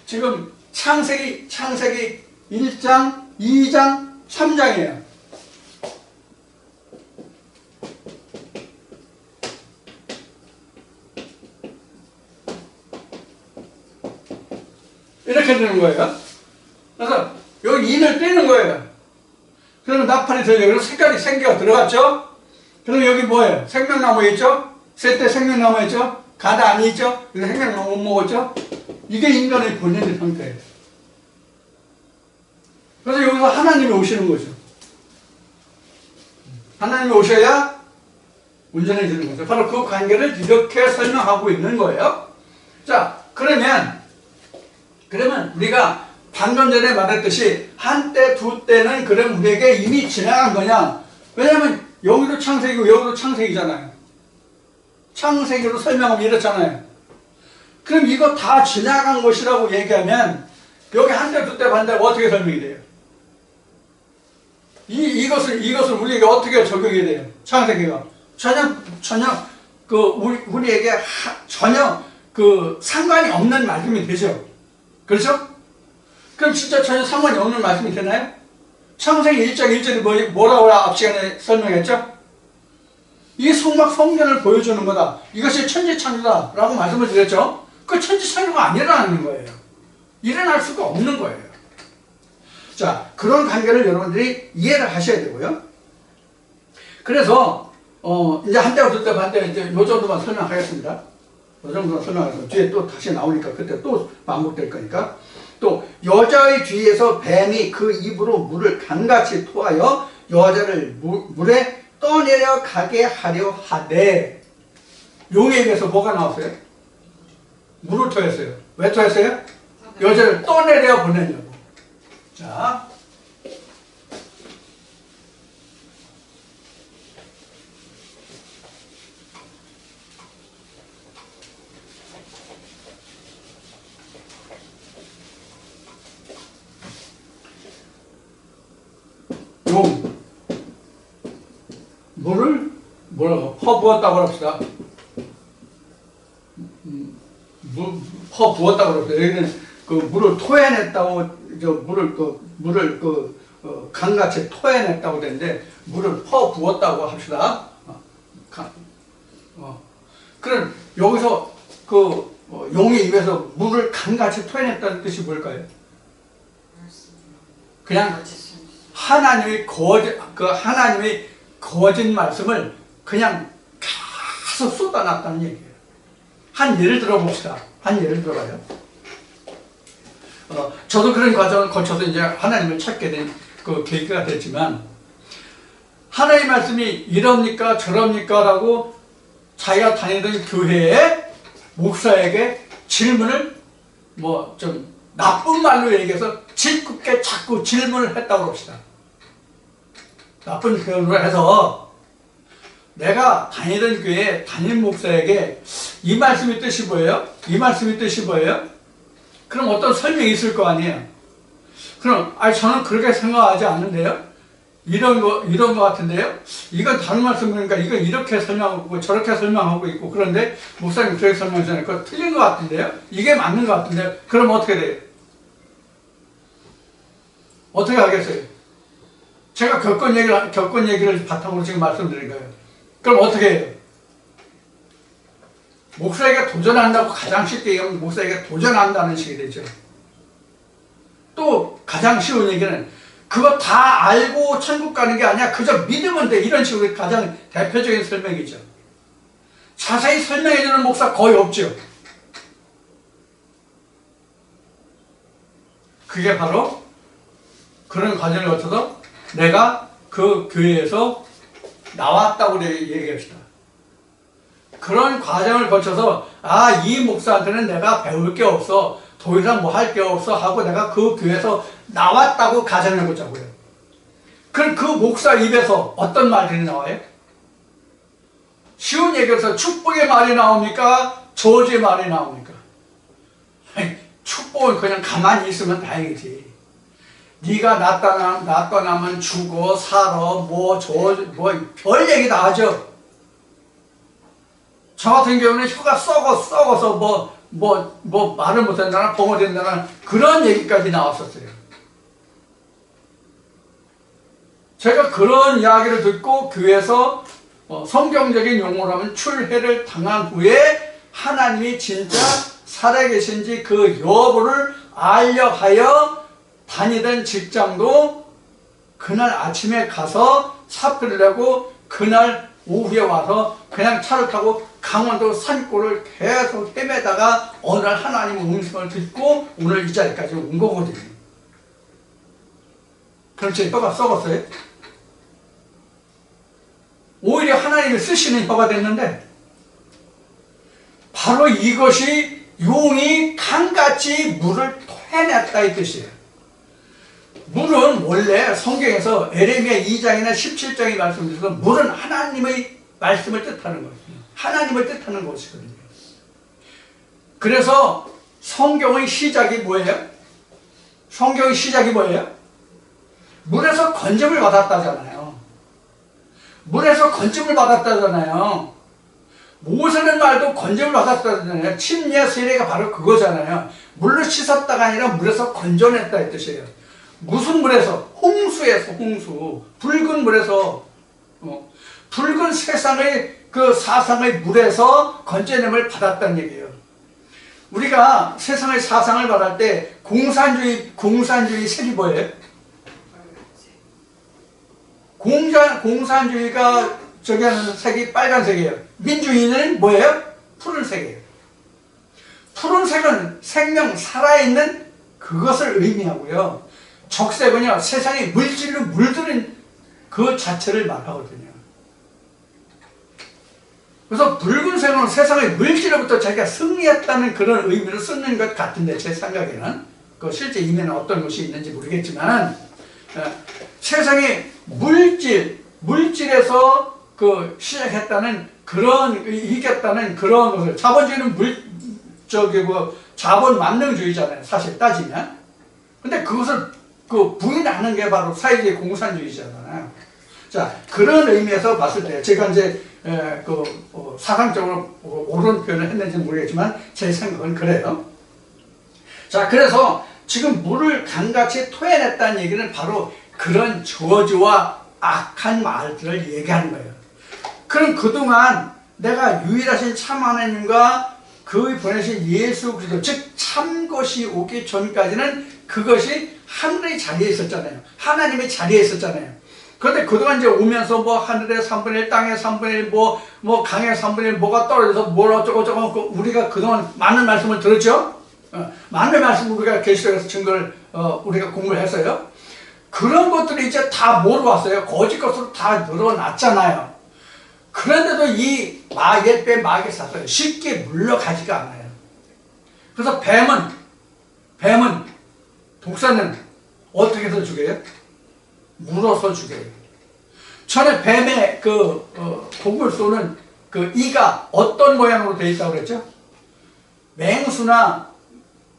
지금 창세기 1장, 2장, 3장이에요. 이렇게 되는 거예요. 그래서 여기 인을 떼는 거예요. 그러면 나팔이 들려요. 그래서 색깔이 생기가 들어갔죠? 그럼 여기 뭐예요? 생명나무 있죠? 셋째 생명나무 있죠? 가다 안 있죠? 그래서 생명나무 못 먹었죠? 이게 인간의 본연의 상태예요. 그래서 여기서 하나님이 오시는 거죠. 하나님이 오셔야 온전해지는 거죠. 바로 그 관계를 이렇게 설명하고 있는 거예요. 자, 그러면 우리가 방금 전에 말했듯이 한때, 두때는 그럼 우리에게 이미 지나간 거냐? 왜냐면 여기도 창세기고 여기도 창세기잖아요. 창세기로 설명하면 이렇잖아요. 그럼 이거 다 지나간 것이라고 얘기하면 여기 한때, 두때, 반때가 어떻게 설명이 돼요? 이것을 우리에게 어떻게 적용이 돼요? 창세기가 전혀 우리에게 전혀 상관이 없는 말씀이 되죠. 그렇죠? 그럼 진짜 전혀 상관이 없는 말씀이 되나요? 창세기 1장 1절이 뭐라고 앞 시간에 설명했죠? 이게 성전을 보여주는 거다. 이것이 천지창조다 라고 말씀을 드렸죠? 그 천지창조가 아니라는 거예요. 일어날 수가 없는 거예요. 자, 그런 관계를 여러분들이 이해를 하셔야 되고요. 그래서 이제 한때와 두때 반때 이제 요 정도만 설명하겠습니다. 요 정도만 설명하겠습니다. 뒤에 또 다시 나오니까 그때 또 반복될 거니까. 또 여자의 뒤에서 뱀이 그 입으로 물을 강같이 토하여 여자를 물에 떠내려 가게 하려 하되, 용에 입에서 뭐가 나왔어요? 물을 토했어요. 왜 토했어요? 여자를 떠내려 보내려고. 자, 용. 퍼부었다고 합시다. 퍼부었다고 합시다. 여기는 그 물을 토해냈다고, 물을 강같이 토해냈다고 되는데, 물을 퍼부었다고 합시다. 그럼 여기서 용의 입에서 물을 강같이 토해냈다는 뜻이 뭘까요? 그냥 하나님의 거짓 말씀을 그냥 계속 쏟아놨다는 얘기예요. 한 예를 들어봅시다. 한 예를 들어봐요. 저도 그런 과정을 거쳐서 이제 하나님을 찾게 된 그 계기가 됐지만, 하나님 말씀이 이럽니까 저럽니까 라고 자기가 다니던 교회의 목사에게 질문을 좀 나쁜 말로 얘기해서 짓궂게 자꾸 질문을 했다고 합시다. 나쁜 표현으로 해서 내가 다니던 교회 담임 목사에게 이 말씀의 뜻이 뭐예요? 이 말씀의 뜻이 뭐예요? 그럼 어떤 설명이 있을 거 아니에요? 그럼 저는 그렇게 생각하지 않는데요? 이런 거 같은데요? 이건 다른 말씀이니까 이건 이렇게 설명하고 저렇게 설명하고 있고, 그런데 목사님 그렇게 설명하잖아요. 그거 틀린 것 같은데요? 이게 맞는 것 같은데요? 그럼 어떻게 돼요? 어떻게 하겠어요? 제가 겪은 얘기를 바탕으로 지금 말씀드린 거예요. 그럼 어떻게 해요? 목사에게 도전한다고 가장 쉽게 얘기하면 목사에게 도전한다는 식이 되죠. 또 가장 쉬운 얘기는 그거 다 알고 천국 가는 게 아니야. 그저 믿으면 돼. 이런 식으로 가장 대표적인 설명이죠. 자세히 설명해주는 목사 거의 없죠. 그게 바로 그런 과정을 거쳐서 내가 그 교회에서 나왔다고 얘기합시다. 그런 과정을 거쳐서 이 목사한테는 내가 배울 게 없어, 더 이상 뭐 할 게 없어 하고 내가 그 교회에서 나왔다고 가정해보자고요. 그럼 그 목사 입에서 어떤 말들이 나와요? 쉬운 얘기에서 축복의 말이 나옵니까? 저주의 말이 나옵니까? 축복은 그냥 가만히 있으면 다행이지. 네가 나타나면 죽어, 살아, 별 얘기 다 하죠. 저 같은 경우는 혀가 썩어서 말을 못한다나 벙어댄다나 그런 얘기까지 나왔었어요. 제가 그런 이야기를 듣고 교회에서 성경적인 용어로 하면 출회를 당한 후에 하나님이 진짜 살아계신지 그 여부를 알려 하여 다니던 직장도 그날 아침에 가서 사표를 내고 그날 오후에 와서 그냥 차를 타고 강원도 산골을 계속 헤매다가 어느 날 하나님의 음성을 듣고 오늘 이 자리까지 온 거거든요. 그럼 제 혀가 썩었어요? 오히려 하나님이 쓰시는 혀가 됐는데, 바로 이것이 용이 강같이 물을 토해냈다 이 뜻이에요. 물은 원래 성경에서 에레미야 2장이나 17장이 말씀드려서 물은 하나님의 말씀을 뜻하는 것입니다. 하나님을 뜻하는 것이거든요. 그래서 성경의 시작이 뭐예요? 성경의 시작이 뭐예요? 물에서 건짐을 받았다잖아요. 물에서 건짐을 받았다잖아요. 모세는 말도 건짐을 받았다잖아요. 침례 세례가 바로 그거잖아요. 물로 씻었다가 아니라 물에서 건져냈다 이 뜻이에요. 무슨 물에서? 홍수에서, 홍수. 붉은 물에서, 붉은 세상의 그 사상의 물에서 건져냄을 받았다는 얘기예요. 우리가 세상의 사상을 말할 때 공산주의 색이 뭐예요? 공산주의가 저기 하는 색이 빨간색이에요. 민주주의는 뭐예요? 푸른색이에요. 푸른색은 생명, 살아있는 그것을 의미하고요. 적색은요, 세상에 물질로 물드는 그 자체를 말하거든요. 그래서 붉은색은 세상의 물질로부터 자기가 승리했다는 그런 의미로 쓰는 것 같은데, 제 생각에는. 그 실제 이면에 어떤 것이 있는지 모르겠지만, 세상의 물질에서 시작했다는 이겼다는 그런 것을, 자본주의는 자본 만능주의잖아요. 사실 따지면. 근데 그것을 부인하는 게 바로 사회주의 공산주의잖아요. 자, 그런 의미에서 봤을 때, 제가 이제 사상적으로 옳은 표현을 했는지 모르겠지만 제 생각은 그래요. 자, 그래서 지금 물을 강같이 토해냈다는 얘기는 바로 그런 저주와 악한 말들을 얘기하는 거예요. 그럼 그동안 내가 유일하신 참 하나님과 그 보내신 예수 그리스도, 즉 참것이 오기 전까지는 그것이 하늘의 자리에 있었잖아요. 하나님의 자리에 있었잖아요. 그런데 그동안 이제 오면서 뭐 하늘의 3분의 1, 땅의 3분의 1, 뭐 강의 3분의 1, 뭐가 떨어져서 뭘 어쩌고저쩌고, 우리가 그동안 많은 말씀을 들었죠? 많은 말씀을 우리가 계시록에서 증거를 우리가 공부를 했어요. 그런 것들이 이제 다 뭐로 왔어요? 거짓 것으로 다 늘어났잖아요. 그런데도 이 옛배 마귀 사슬 쉽게 물러가지가 않아요. 그래서 뱀은 독사는 어떻게 해서 죽여요? 물어서 죽여요. 전에 뱀의 독을 쏘는 그 이가 어떤 모양으로 되어 있다고 그랬죠? 맹수나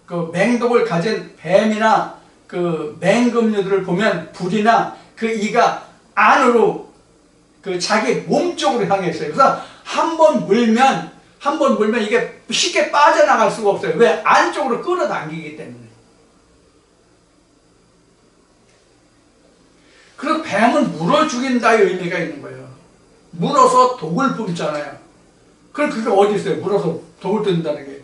그 맹독을 가진 뱀이나 그 맹금류들을 보면 불이나 그 이가 안으로 그 자기 몸 쪽으로 향해 있어요. 그래서 한 번 물면 이게 쉽게 빠져나갈 수가 없어요. 왜? 안쪽으로 끌어당기기 때문에. 그래서 뱀은 물어 죽인다의 의미가 있는 거예요. 물어서 독을 뿜잖아요. 그럼 그게 어디 있어요? 물어서 독을 뜯는다는 게.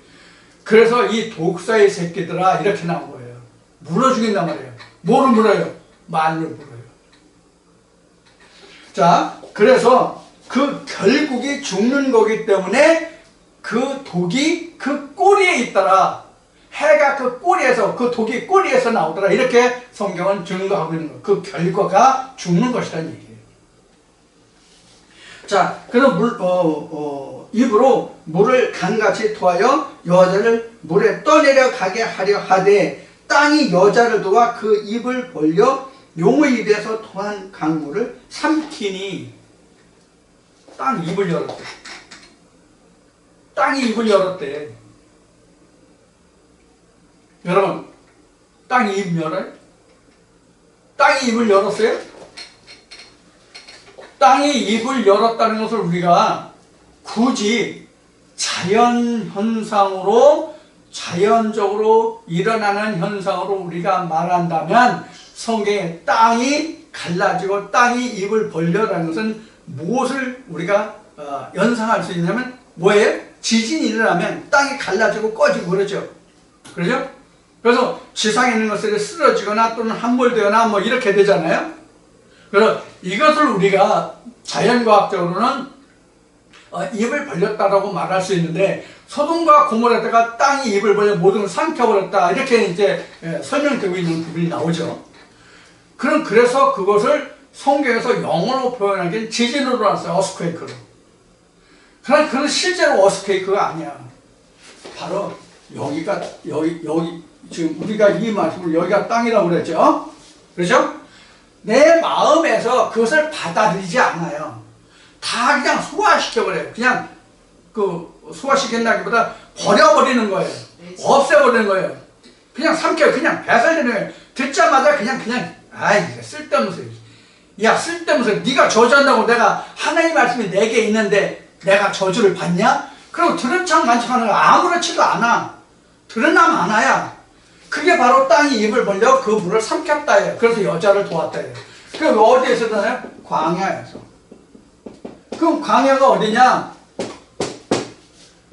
그래서 이 독사의 새끼들아 이렇게 나온 거예요. 물어 죽인단 말이에요. 뭐를 물어요? 말을 물어요. 자, 그래서 그 결국이 죽는 거기 때문에 그 독이 그 꼬리에 있더라. 해가 그 꼬리에서, 그 독이 꼬리에서 나오더라. 이렇게 성경은 증거하고 있는 거예요. 그 결과가 죽는 것이라는 얘기예요. 자, 그래서 입으로 물을 강같이 토하여 여자를 물에 떠내려가게 하려 하되 땅이 여자를 도와 그 입을 벌려 용의 입에서 토한 강물을 삼키니. 땅이 입을 열었대. 땅이 입을 열었대. 여러분, 땅이 입 열어요? 땅이 입을 열었어요? 땅이 입을 열었다는 것을 우리가 굳이 자연 현상으로, 자연적으로 일어나는 현상으로 우리가 말한다면 성경에 땅이 갈라지고 땅이 입을 벌려라는 것은 무엇을 우리가 연상할 수 있냐면 뭐예요? 지진이 일어나면 땅이 갈라지고 꺼지고 그러죠. 그러죠? 그래서 지상에 있는 것들이 쓰러지거나 또는 함몰되거나 뭐 이렇게 되잖아요. 그래서 이것을 우리가 자연과학적으로는 입을 벌렸다라고 말할 수 있는데, 소돔과 고모라다가 땅이 입을 벌려 모든 걸 삼켜버렸다, 이렇게 이제 설명되고 있는 부분이 나오죠. 그래서 그것을 성경에서 영어로 표현하기엔 지진으로 나왔어요. 어스퀘이크로. 그러나 그건 실제로 어스퀘이크가 아니야. 바로 여기 지금 우리가 이 말씀을 여기가 땅이라고 그랬죠. 그렇죠? 내 마음에서 그것을 받아들이지 않아요. 다 그냥 소화시켜버려요. 그냥 소화시킨다기보다 버려버리는 거예요. 없애버리는 거예요. 그냥 삼켜요. 그냥 배설리는 거예요. 듣자마자 그냥 이게 쓸데없는 소리. 야, 쓸데없는 소리. 네가 저주한다고 내가 하나님 말씀이 내게 있는데 내가 저주를 받냐? 그리고 들은 척 만척하는 거 아무렇지도 않아. 드러나면 않아야. 그게 바로 땅이 입을 벌려 그 물을 삼켰다예요. 그래서 여자를 도왔다예요. 그게 어디에서 나요? 광야에서. 그럼 광야가 어디냐?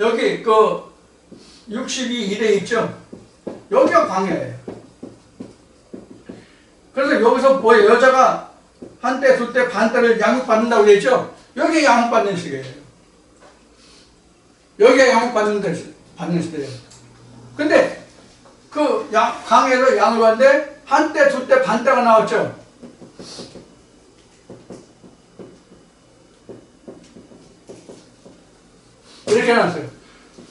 여기 62일에 있죠? 여기가 광야예요. 그래서 여기서 뭐예요? 여자가 한때, 두때, 반때를 양육받는다고 그랬죠? 여기에 양육받는 시기예요. 여기에 양육받는 시대예요. 근데 광야에서 양을 받는데 한때, 두때, 반때가 나왔죠? 이렇게 나왔어요.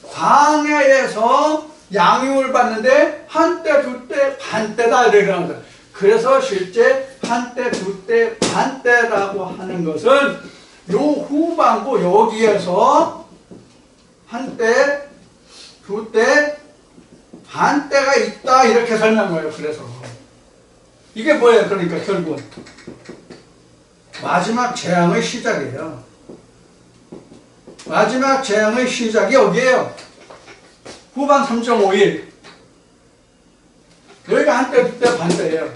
광야에서 양육을 받는데 한때, 두때, 반때다, 이렇게 나왔어요. 그래서 실제 한때, 두때, 반때라고 하는 것은 요 후반부 여기에서 한때, 두때, 반때가 있다, 이렇게 설명한 거예요. 그래서 이게 뭐예요? 그러니까 결국은 마지막 재앙의 시작이에요. 마지막 재앙의 시작이 여기에요. 후반 3.5일. 여기가 한때 그때 반대예요.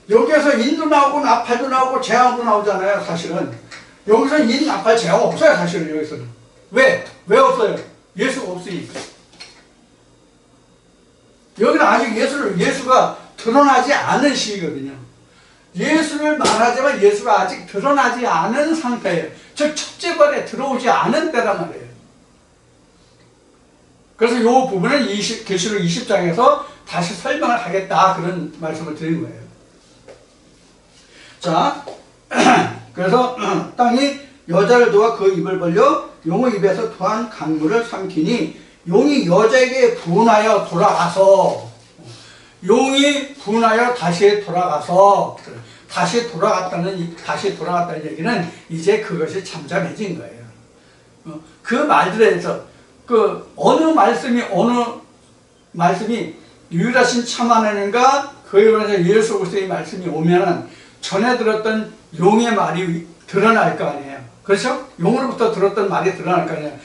여기에서 인도 나오고 나팔도 나오고 재앙도 나오잖아요. 사실은 여기서 인, 나팔, 재앙 없어요. 사실은 여기서는. 왜? 왜 없어요? 예수가 없으니까. 여기는 아직 예수가 드러나지 않은 시기거든요. 예수를 말하지만 예수가 아직 드러나지 않은 상태예요. 즉 첫째벌에 들어오지 않은 때란 말이에요. 그래서 이 부분은 계시록 20장에서 다시 설명을 하겠다, 그런 말씀을 드린 거예요. 자, 그래서 땅이 여자를 도와 그 입을 벌려 용의 입에서 토한 강물을 삼키니 용이 여자에게 분하여 돌아가서, 용이 분하여 다시 돌아갔다는 얘기는 이제 그것이 잠잠해진 거예요. 그 말들에 대해서 어느 말씀이 유일하신 참 하나님과 그에 관해서 예수 그리스도의 말씀이 오면은 전에 들었던 용의 말이 드러날 거 아니에요. 그렇죠? 용으로부터 들었던 말이 드러날 거 아니에요.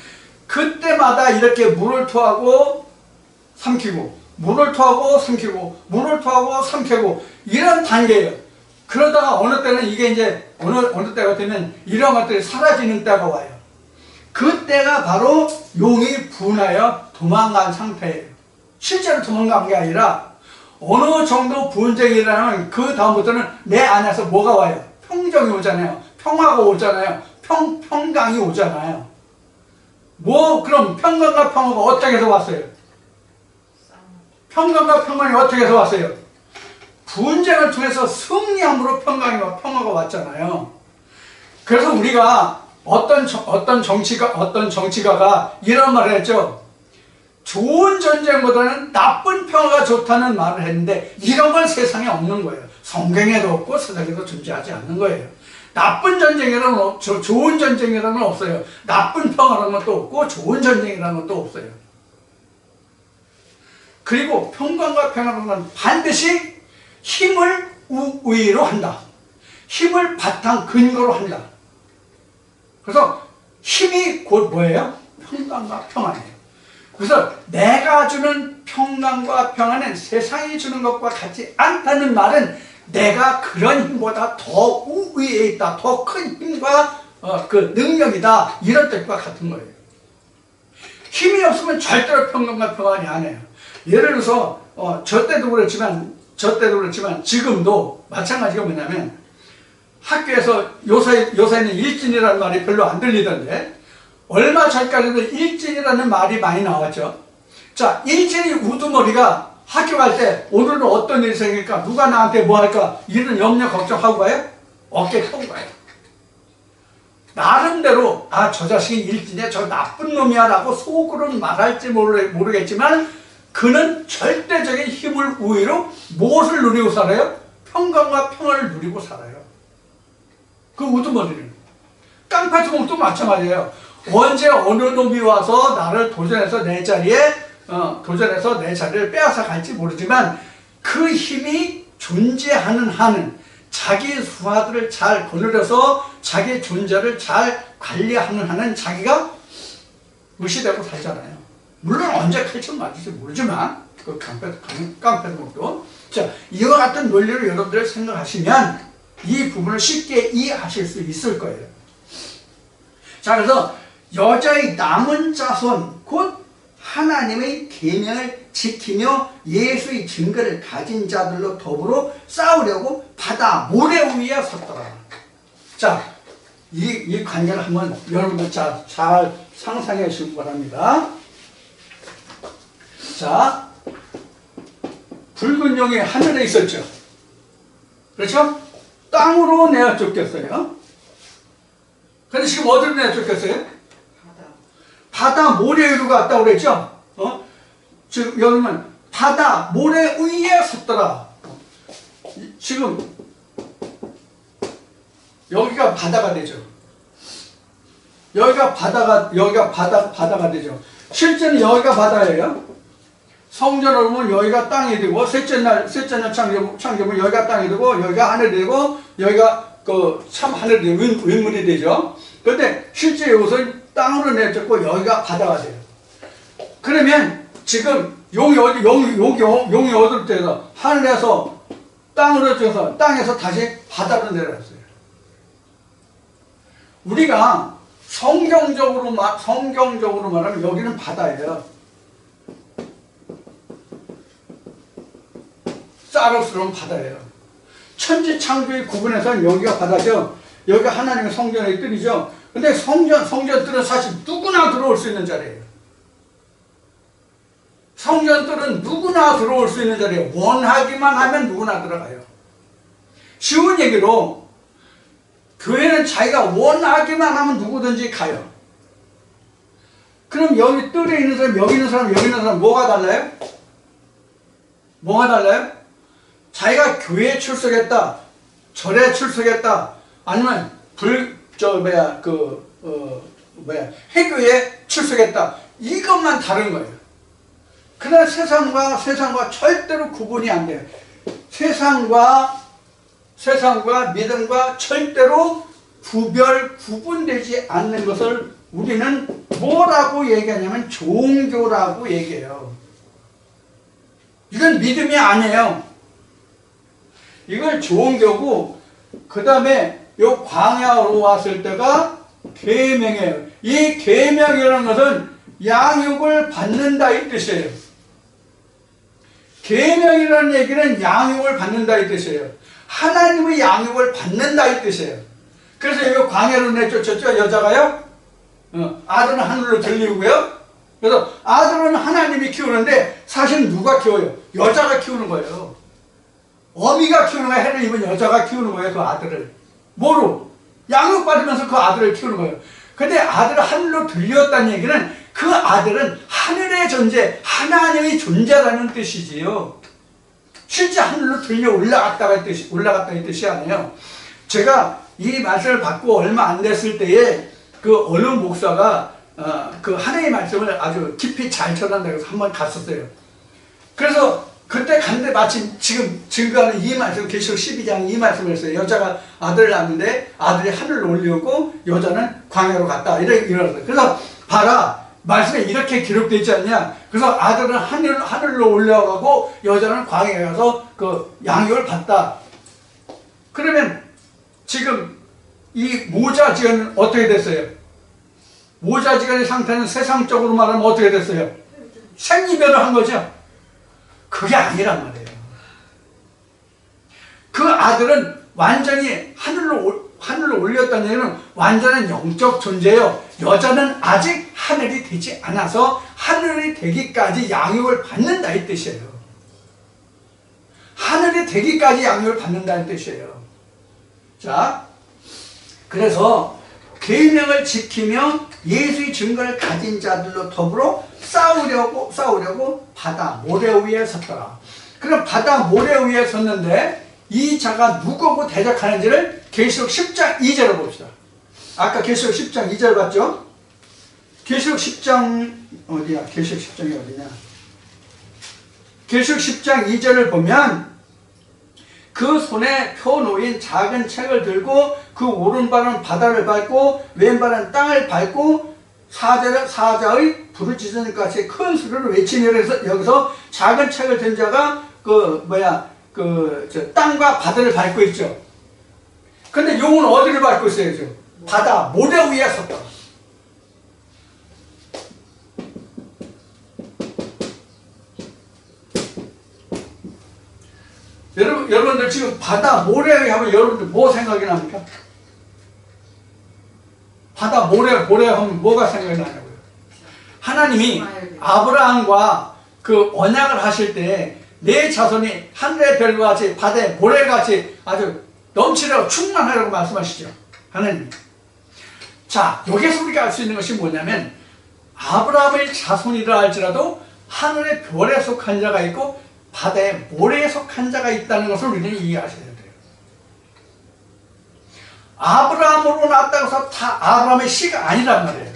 그때마다 이렇게 물을 토하고 삼키고, 물을 토하고 삼키고, 물을 토하고 삼키고, 이런 단계예요. 그러다가 어느 때는 이게 이제 어느 때가 되면 이런 것들이 사라지는 때가 와요. 그때가 바로 용이 분하여 도망간 상태예요. 실제로 도망간 게 아니라 어느 정도 분쟁이 일어나면 그 다음부터는 내 안에서 뭐가 와요? 평정이 오잖아요. 평화가 오잖아요. 평강이 오잖아요. 그럼 평강과 평화가 어떻게 해서 왔어요? 평강과 평안이 어떻게 해서 왔어요? 분쟁을 통해서 승리함으로 평화가 왔잖아요. 그래서 우리가 어떤 정치가가 이런 말을 했죠. 좋은 전쟁보다는 나쁜 평화가 좋다는 말을 했는데, 이런 건 세상에 없는 거예요. 성경에도 없고 세상에도 존재하지 않는 거예요. 나쁜 전쟁이라는 건 좋은 전쟁이라는 건 없어요. 나쁜 평화라는 것도 없고 좋은 전쟁이라는 것도 없어요. 그리고 평강과 평화라는 건 반드시 힘을 우위로 한다. 힘을 바탕 근거로 한다. 그래서 힘이 곧 뭐예요? 평강과 평안이에요. 그래서 내가 주는 평강과 평안은 세상이 주는 것과 같지 않다는 말은 내가 그런 힘보다 더 우위에 있다, 더 큰 힘과 그 능력이다, 이런 뜻과 같은 거예요. 힘이 없으면 절대로 평강과 평안이 아니에요. 예를 들어서 저 때도 그렇지만 지금도 마찬가지가 뭐냐면, 학교에서 요새는 일진이라는 말이 별로 안 들리던데, 얼마 전까지도 일진이라는 말이 많이 나왔죠. 자, 일진이 우두머리가 학교 갈 때 오늘은 어떤 일이 생길까? 누가 나한테 뭐 할까? 이런 염려 걱정하고 가요? 어깨 펴고 가요. 나름대로 저 자식이 일진이야, 저 나쁜 놈이야 라고 속으로는 말할지 모르겠지만 그는 절대적인 힘을 우위로 무엇을 누리고 살아요? 평강과 평화를 누리고 살아요. 그 우두머리는. 깡패투공도 마찬가지예요. 언제 어느 놈이 와서 나를 도전해서 내 자리를 빼앗아 갈지 모르지만 그 힘이 존재하는 한은 자기 수하들을 잘 거느려서 자기 존재를 잘 관리하는 한은 자기가 무시되고 살잖아요. 물론 언제 칼춤 맞을지 모르지만 그 깡패투공도. 자, 이와 같은 논리를 여러분들 생각하시면 이 부분을 쉽게 이해하실 수 있을 거예요. 자, 그래서 여자의 남은 자손, 곧 하나님의 계명을 지키며 예수의 증거를 가진 자들로 더불어 싸우려고 바다 모래 위에 섰더라. 자, 이 관계를 한번 여러분들 잘 상상해 주시기 바랍니다. 자, 붉은 용이 하늘에 있었죠. 그렇죠? 땅으로 내어 쫓겼어요. 근데 지금 어디로 내어 쫓겼어요? 바다 모래 위로 갔다고 그랬죠? 지금 여기는 바다 모래 위에 섰더라. 지금 여기가 바다가 되죠. 여기가 바다가 되죠. 실제는 여기가 바다예요. 성전을 보면 여기가 땅이 되고, 셋째 날 창조면 여기가 땅이 되고, 여기가 하늘이 되고, 여기가 참 하늘이 되고, 윗물이 되죠. 그런데 실제 이것은 땅으로 내쫓고 여기가 바다가 돼요. 그러면 지금 용이 어디로 때서 하늘에서 땅으로 쪄서 땅에서 다시 바다로 내려왔어요. 우리가 성경적으로 말하면 여기는 바다예요. 사로스로는 바다예요. 천지창조의 구분에서는 여기가 바다죠. 여기가 하나님의 성전의 뜰이죠. 근데 성전뜰은 사실 누구나 들어올 수 있는 자리예요. 성전뜰은 누구나 들어올 수 있는 자리예요. 원하기만 하면 누구나 들어가요. 쉬운 얘기로 교회는 자기가 원하기만 하면 누구든지 가요. 그럼 여기 뜰에 있는 사람, 여기 있는 사람, 여기 있는 사람 뭐가 달라요? 뭐가 달라요? 자기가 교회에 출석했다, 절에 출석했다, 아니면 해교에 출석했다. 이것만 다른 거예요. 그러나 세상과 절대로 구분이 안 돼요. 세상과 믿음과 절대로 구분되지 않는 것을 우리는 뭐라고 얘기하냐면 종교라고 얘기해요. 이건 믿음이 아니에요. 이걸 종교고, 그 다음에 요 광야로 왔을 때가 계명이에요. 이 계명이라는 것은 양육을 받는다 이 뜻이에요. 계명이라는 얘기는 양육을 받는다 이 뜻이에요. 하나님의 양육을 받는다 이 뜻이에요. 그래서 여기 광야로 내쫓았죠. 여자가요. 아들은 하늘로 들리고요. 그래서 아들은 하나님이 키우는데 사실 누가 키워요? 여자가 키우는 거예요. 어미가 키우는 거예요. 해를 입은 여자가 키우는 거예요. 그 아들을. 뭐로? 양육받으면서 그 아들을 키우는 거예요. 근데 아들은 하늘로 들렸다는 얘기는 그 아들은 하늘의 존재, 하나님의 존재라는 뜻이지요. 실제 하늘로 들려 올라갔다 이 뜻이 아니에요. 제가 이 말씀을 받고 얼마 안 됐을 때에 그 어느 목사가 그 하나님의 말씀을 아주 깊이 잘 전한다고 해서 한번 갔었어요. 그래서 그때 갔는데 마침 지금 증거하는 이 말씀, 계시록 12장 이 말씀을 했어요. 여자가 아들을 낳는데 아들이 하늘로 올려오고 여자는 광야로 갔다. 이러거든요. 그래서 봐라. 말씀에 이렇게 기록되어 있지 않냐. 그래서 아들은 하늘로 올라가고 여자는 광야에 가서 그 양육을 받다. 그러면 지금 이 모자지간은 어떻게 됐어요? 모자지간의 상태는 세상적으로 말하면 어떻게 됐어요? 생이별을 한 거죠. 그게 아니란 말이에요. 그 아들은 완전히 하늘로 올렸다는 얘기는 완전한 영적 존재예요. 여자는 아직 하늘이 되지 않아서 하늘이 되기까지 양육을 받는다 이 뜻이에요. 하늘이 되기까지 양육을 받는다는 뜻이에요. 자, 그래서 계명을 지키며 예수의 증거를 가진 자들로 더불어 싸우려고 바다 모래 위에 섰더라. 그럼 바다 모래 위에 섰는데 이 자가 누구고 대적하는지를 계시록 10장 2절을 봅시다. 아까 계시록 10장 2절 봤죠? 계시록 10장 어디야? 계시록 10장이 어디냐? 계시록 10장 2절을 보면 그 손에 펴 놓인 작은 책을 들고 그 오른발은 바다를 밟고 왼발은 땅을 밟고 사자의 부르짖는 같이 큰 소리로 외치니. 그래서 여기서 작은 책을 든 자가 땅과 바다를 밟고 있죠. 근데 용은 어디를 밟고 있어요? 지금? 바다 모래 위에 섰다. 여러분들 지금 바다 모래 하면 여러분들 뭐 생각이 납니까? 바다 모래 하면 뭐가 생각이 나냐고요? 하나님이 아브라함과 그 언약을 하실 때 내 자손이 하늘의 별과 같이 바다의 모래같이 아주 넘치려고 충만하라고 말씀하시죠. 하나님. 자, 여기서 우리가 알 수 있는 것이 뭐냐면 아브라함의 자손이라 할지라도 하늘의 별에 속한 자가 있고 바다의 모래에 속한 자가 있다는 것을 우리는 이해하셔야 돼요. 아브라함으로 낳았다고 해서 다 아브라함의 씨가 아니란 말이에요.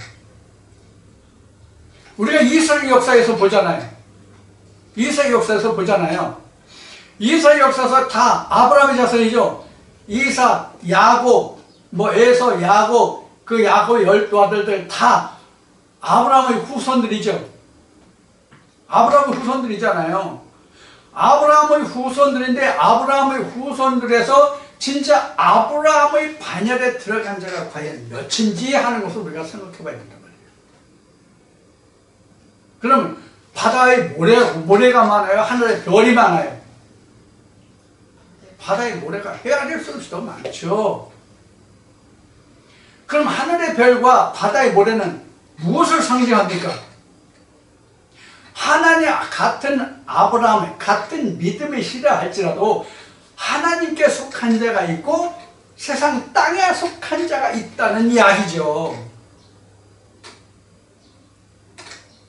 우리가 이스라엘 역사에서 보잖아요. 이스라엘 역사에서 다 아브라함의 자손이죠. 이삭, 야곱, 에서, 야곱, 그 야곱 12 아들들 다 아브라함의 후손들이죠. 아브라함의 후손들이잖아요. 아브라함의 후손들인데 아브라함의 후손들에서 진짜 아브라함의 반열에 들어간 자가 과연 몇인지 하는 것을 우리가 생각해 봐야 된단 말이에요. 그러면 바다에 모래가 많아요? 하늘에 별이 많아요? 바다에 모래가 헤아릴 수 없이 더 많죠. 그럼 하늘의 별과 바다의 모래는 무엇을 상징합니까? 하나님 같은 아브라함의 같은 믿음의 시라 할지라도 하나님께 속한 자가 있고 세상 땅에 속한 자가 있다는 이야기죠.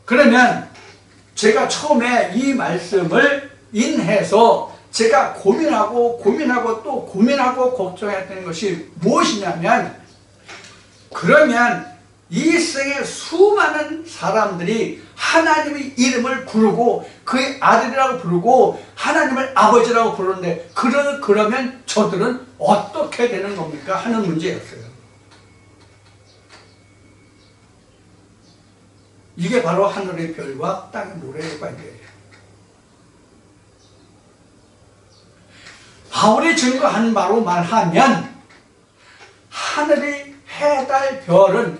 그러면 제가 처음에 이 말씀을 인해서 제가 고민하고 또 고민하고 걱정했던 것이 무엇이냐면, 그러면 이 세상의 수많은 사람들이 하나님의 이름을 부르고 그의 아들이라고 부르고 하나님을 아버지라고 부르는데 그러면 저들은 어떻게 되는 겁니까? 하는 문제였어요. 이게 바로 하늘의 별과 땅의 모래의 관계예요. 바울이 증거한 바로 말하면 하늘의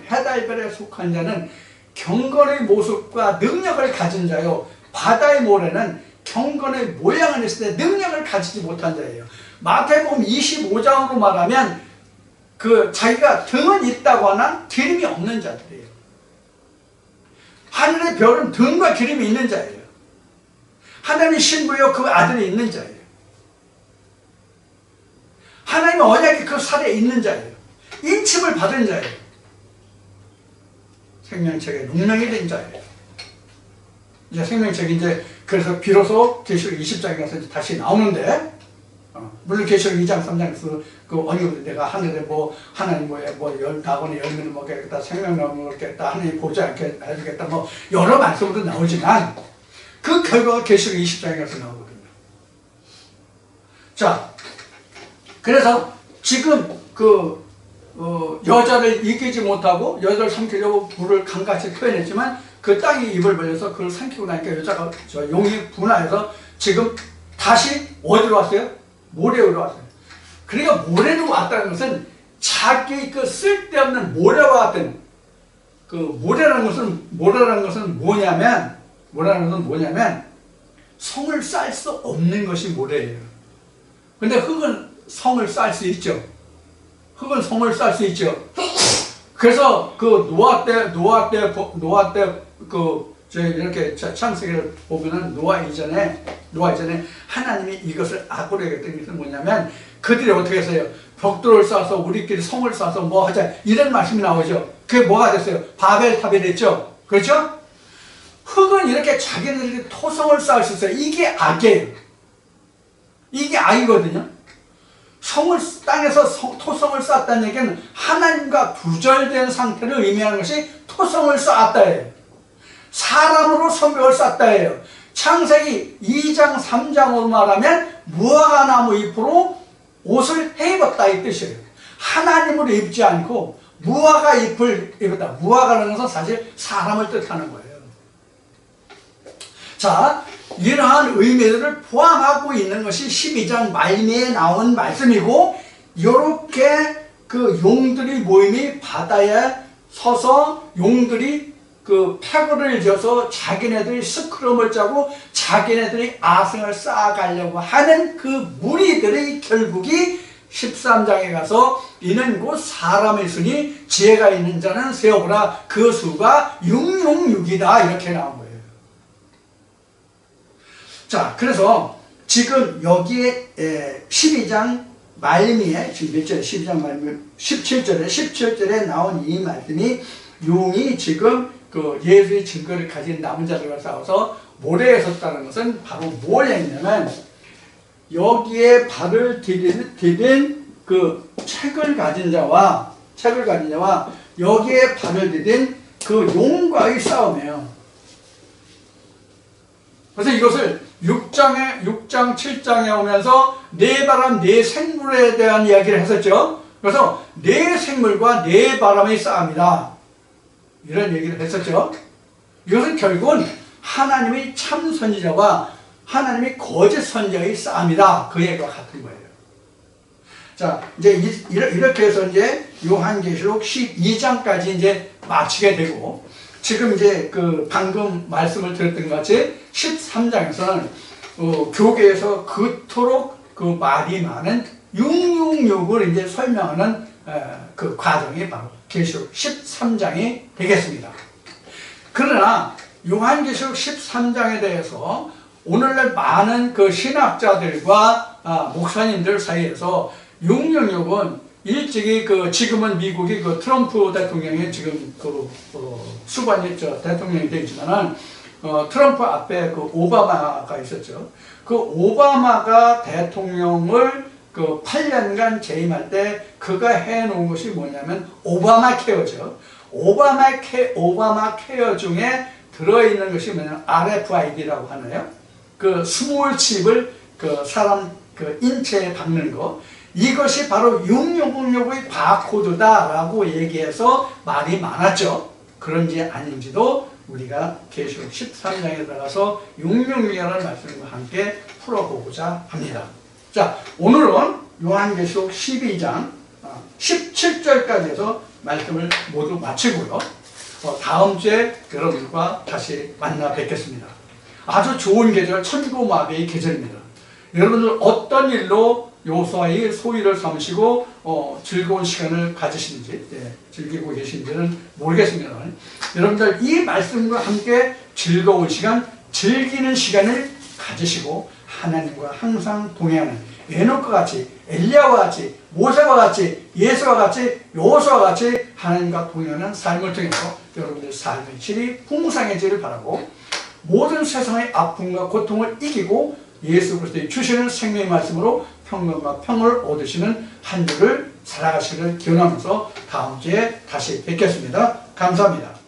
해달별에 속한 자는 경건의 모습과 능력을 가진 자요, 바다의 모래는 경건의 모양은 있을 때 능력을 가지지 못한 자예요. 마태복음 25장으로 말하면 자기가 등은 있다고 하나 기름이 없는 자들이에요. 하늘의 별은 등과 기름이 있는 자예요. 하나님의 신부요 그 아들이 있는 자예요. 하나님의 언약이 그 살에 있는 자예요. 인침을 받은 자예요. 생명책에 농명이 된 자예요. 이제 생명책이 그래서 비로소 계시록 20장에 가서 다시 나오는데, 물론 계시록 2장 3장에서 그 언약을 내가 하늘에 하나님 나곤의 열매를 먹겠다, 생명나무 먹겠다, 하나님 보지 않게 해주겠다, 여러 말씀도 나오지만 그 결과가 계시록 20장에 가서 나오거든요. 자, 그래서 지금 여자를 이기지 못하고 여자를 삼키려고 불을 강같이 표현했지만 그 땅이 입을 벌려서 그걸 삼키고 나니까 여자가 용이 분화해서 지금 다시 어디로 왔어요? 모래로 왔어요. 그러니까 모래로 왔다는 것은 자기 그 쓸데없는 모래와 같은 모래라는 것은 뭐냐면 성을 쌓을 수 없는 것이 모래예요. 근데 흙은 성을 쌓을 수 있죠. 그래서 노아 때 이렇게 창세기를 보면은 노아 이전에 하나님이 이것을 악으로 여겼던 것은 뭐냐면 그들이 어떻게 했어요? 벽돌을 쌓아서 우리끼리 성을 쌓아서 뭐 하자 이런 말씀이 나오죠. 그게 뭐가 됐어요? 바벨탑이 됐죠. 그렇죠? 흙은 이렇게 자기들이 토성을 쌓을 수 있어요. 이게 악이에요. 이게 악이거든요. 땅에서 토성을 쌓았다는 얘기는 하나님과 두절된 상태를 의미하는 것이 토성을 쌓았다예요. 사람으로 성벽을 쌓았다예요. 창세기 2장 3장으로 말하면 무화과 나무 잎으로 옷을 해입었다 이 뜻이에요. 하나님으로 입지 않고 무화과 잎을 입었다. 무화과라는 것은 사실 사람을 뜻하는 거예요. 자, 이러한 의미들을 포함하고 있는 것이 12장 말미에 나온 말씀이고, 이렇게 용들이 모임이 바다에 서서 용들이 패거를 지어서 자기네들이 스크럼을 짜고 자기네들이 아승을 쌓아가려고 하는 그 무리들의 결국이 13장에 가서 이는 곧 사람의 수니 지혜가 있는 자는 세어보라 그 수가 666이다 이렇게 나온 거예요. 자, 그래서 지금 여기에 12장 말미에 지금 몇 절에 12장 말미 17절에 나온 이 말씀이 용이 지금 예수의 증거를 가진 남은 자들과 싸워서 모래에 섰다는 것은 바로 뭐였냐면 여기에 발을 디딘 책을 가진 자와 여기에 발을 디딘 용과의 싸움이에요. 그래서 이것을 6장 7장에 오면서 네 바람 네 생물에 대한 이야기를 했었죠. 그래서 내 생물과 내 바람의 싸움이다. 이런 얘기를 했었죠. 이것은 결국은 하나님의 참 선지자와 하나님의 거짓 선지자의 싸움이다. 그 얘기와 같은 거예요. 자, 이제 이렇게 해서 이제 요한계시록 12장까지 이제 마치게 되고, 지금 이제 그 방금 말씀을 드렸던 것 같이 13장에서는 교계에서 그토록 그 말이 많은 666을 이제 설명하는 그 과정이 바로 계시록 13장이 되겠습니다. 그러나 요한계시록 13장에 대해서 오늘날 많은 그 신학자들과 목사님들 사이에서 666은 일찍이 그 지금은 미국이 그 트럼프 대통령이 지금 그 수반이 대통령이 되지만은 트럼프 앞에 그 오바마가 있었죠. 그 오바마가 대통령을 그 8년간 재임할 때 그가 해놓은 것이 뭐냐면 오바마 케어죠. 오바마 케어 중에 들어있는 것이 뭐냐면 RFID라고 하나요? 그 스몰 칩을 그 사람 그 인체에 박는 거. 이것이 바로 6666의 바코드다라고 얘기해서 말이 많았죠. 그런지 아닌지도 우리가 계시록 13장에 들어가서 666이라는 말씀과 함께 풀어보고자 합니다. 자, 오늘은 요한계시록 12장 17절까지 해서 말씀을 모두 마치고요. 다음 주에 여러분과 다시 만나 뵙겠습니다. 아주 좋은 계절, 천고마비의 계절입니다. 여러분들 어떤 일로 요소아의 소위를 삼으시고 즐거운 시간을 가지시는지, 즐기고 계신지는 모르겠습니다. 여러분들 이 말씀과 함께 즐거운 시간, 즐기는 시간을 가지시고 하나님과 항상 동행하는 에녹과 같이, 엘리야와 같이, 모세와 같이, 예수와 같이, 여호수아와 같이 하나님과 동행하는 삶을 통해서 여러분들 삶의 질이 풍성해지를 바라고, 모든 세상의 아픔과 고통을 이기고 예수 그리스도의 주시는 생명의 말씀으로 평강과 평을 얻으시는 한 주를 살아가시기를 기원하면서 다음 주에 다시 뵙겠습니다. 감사합니다.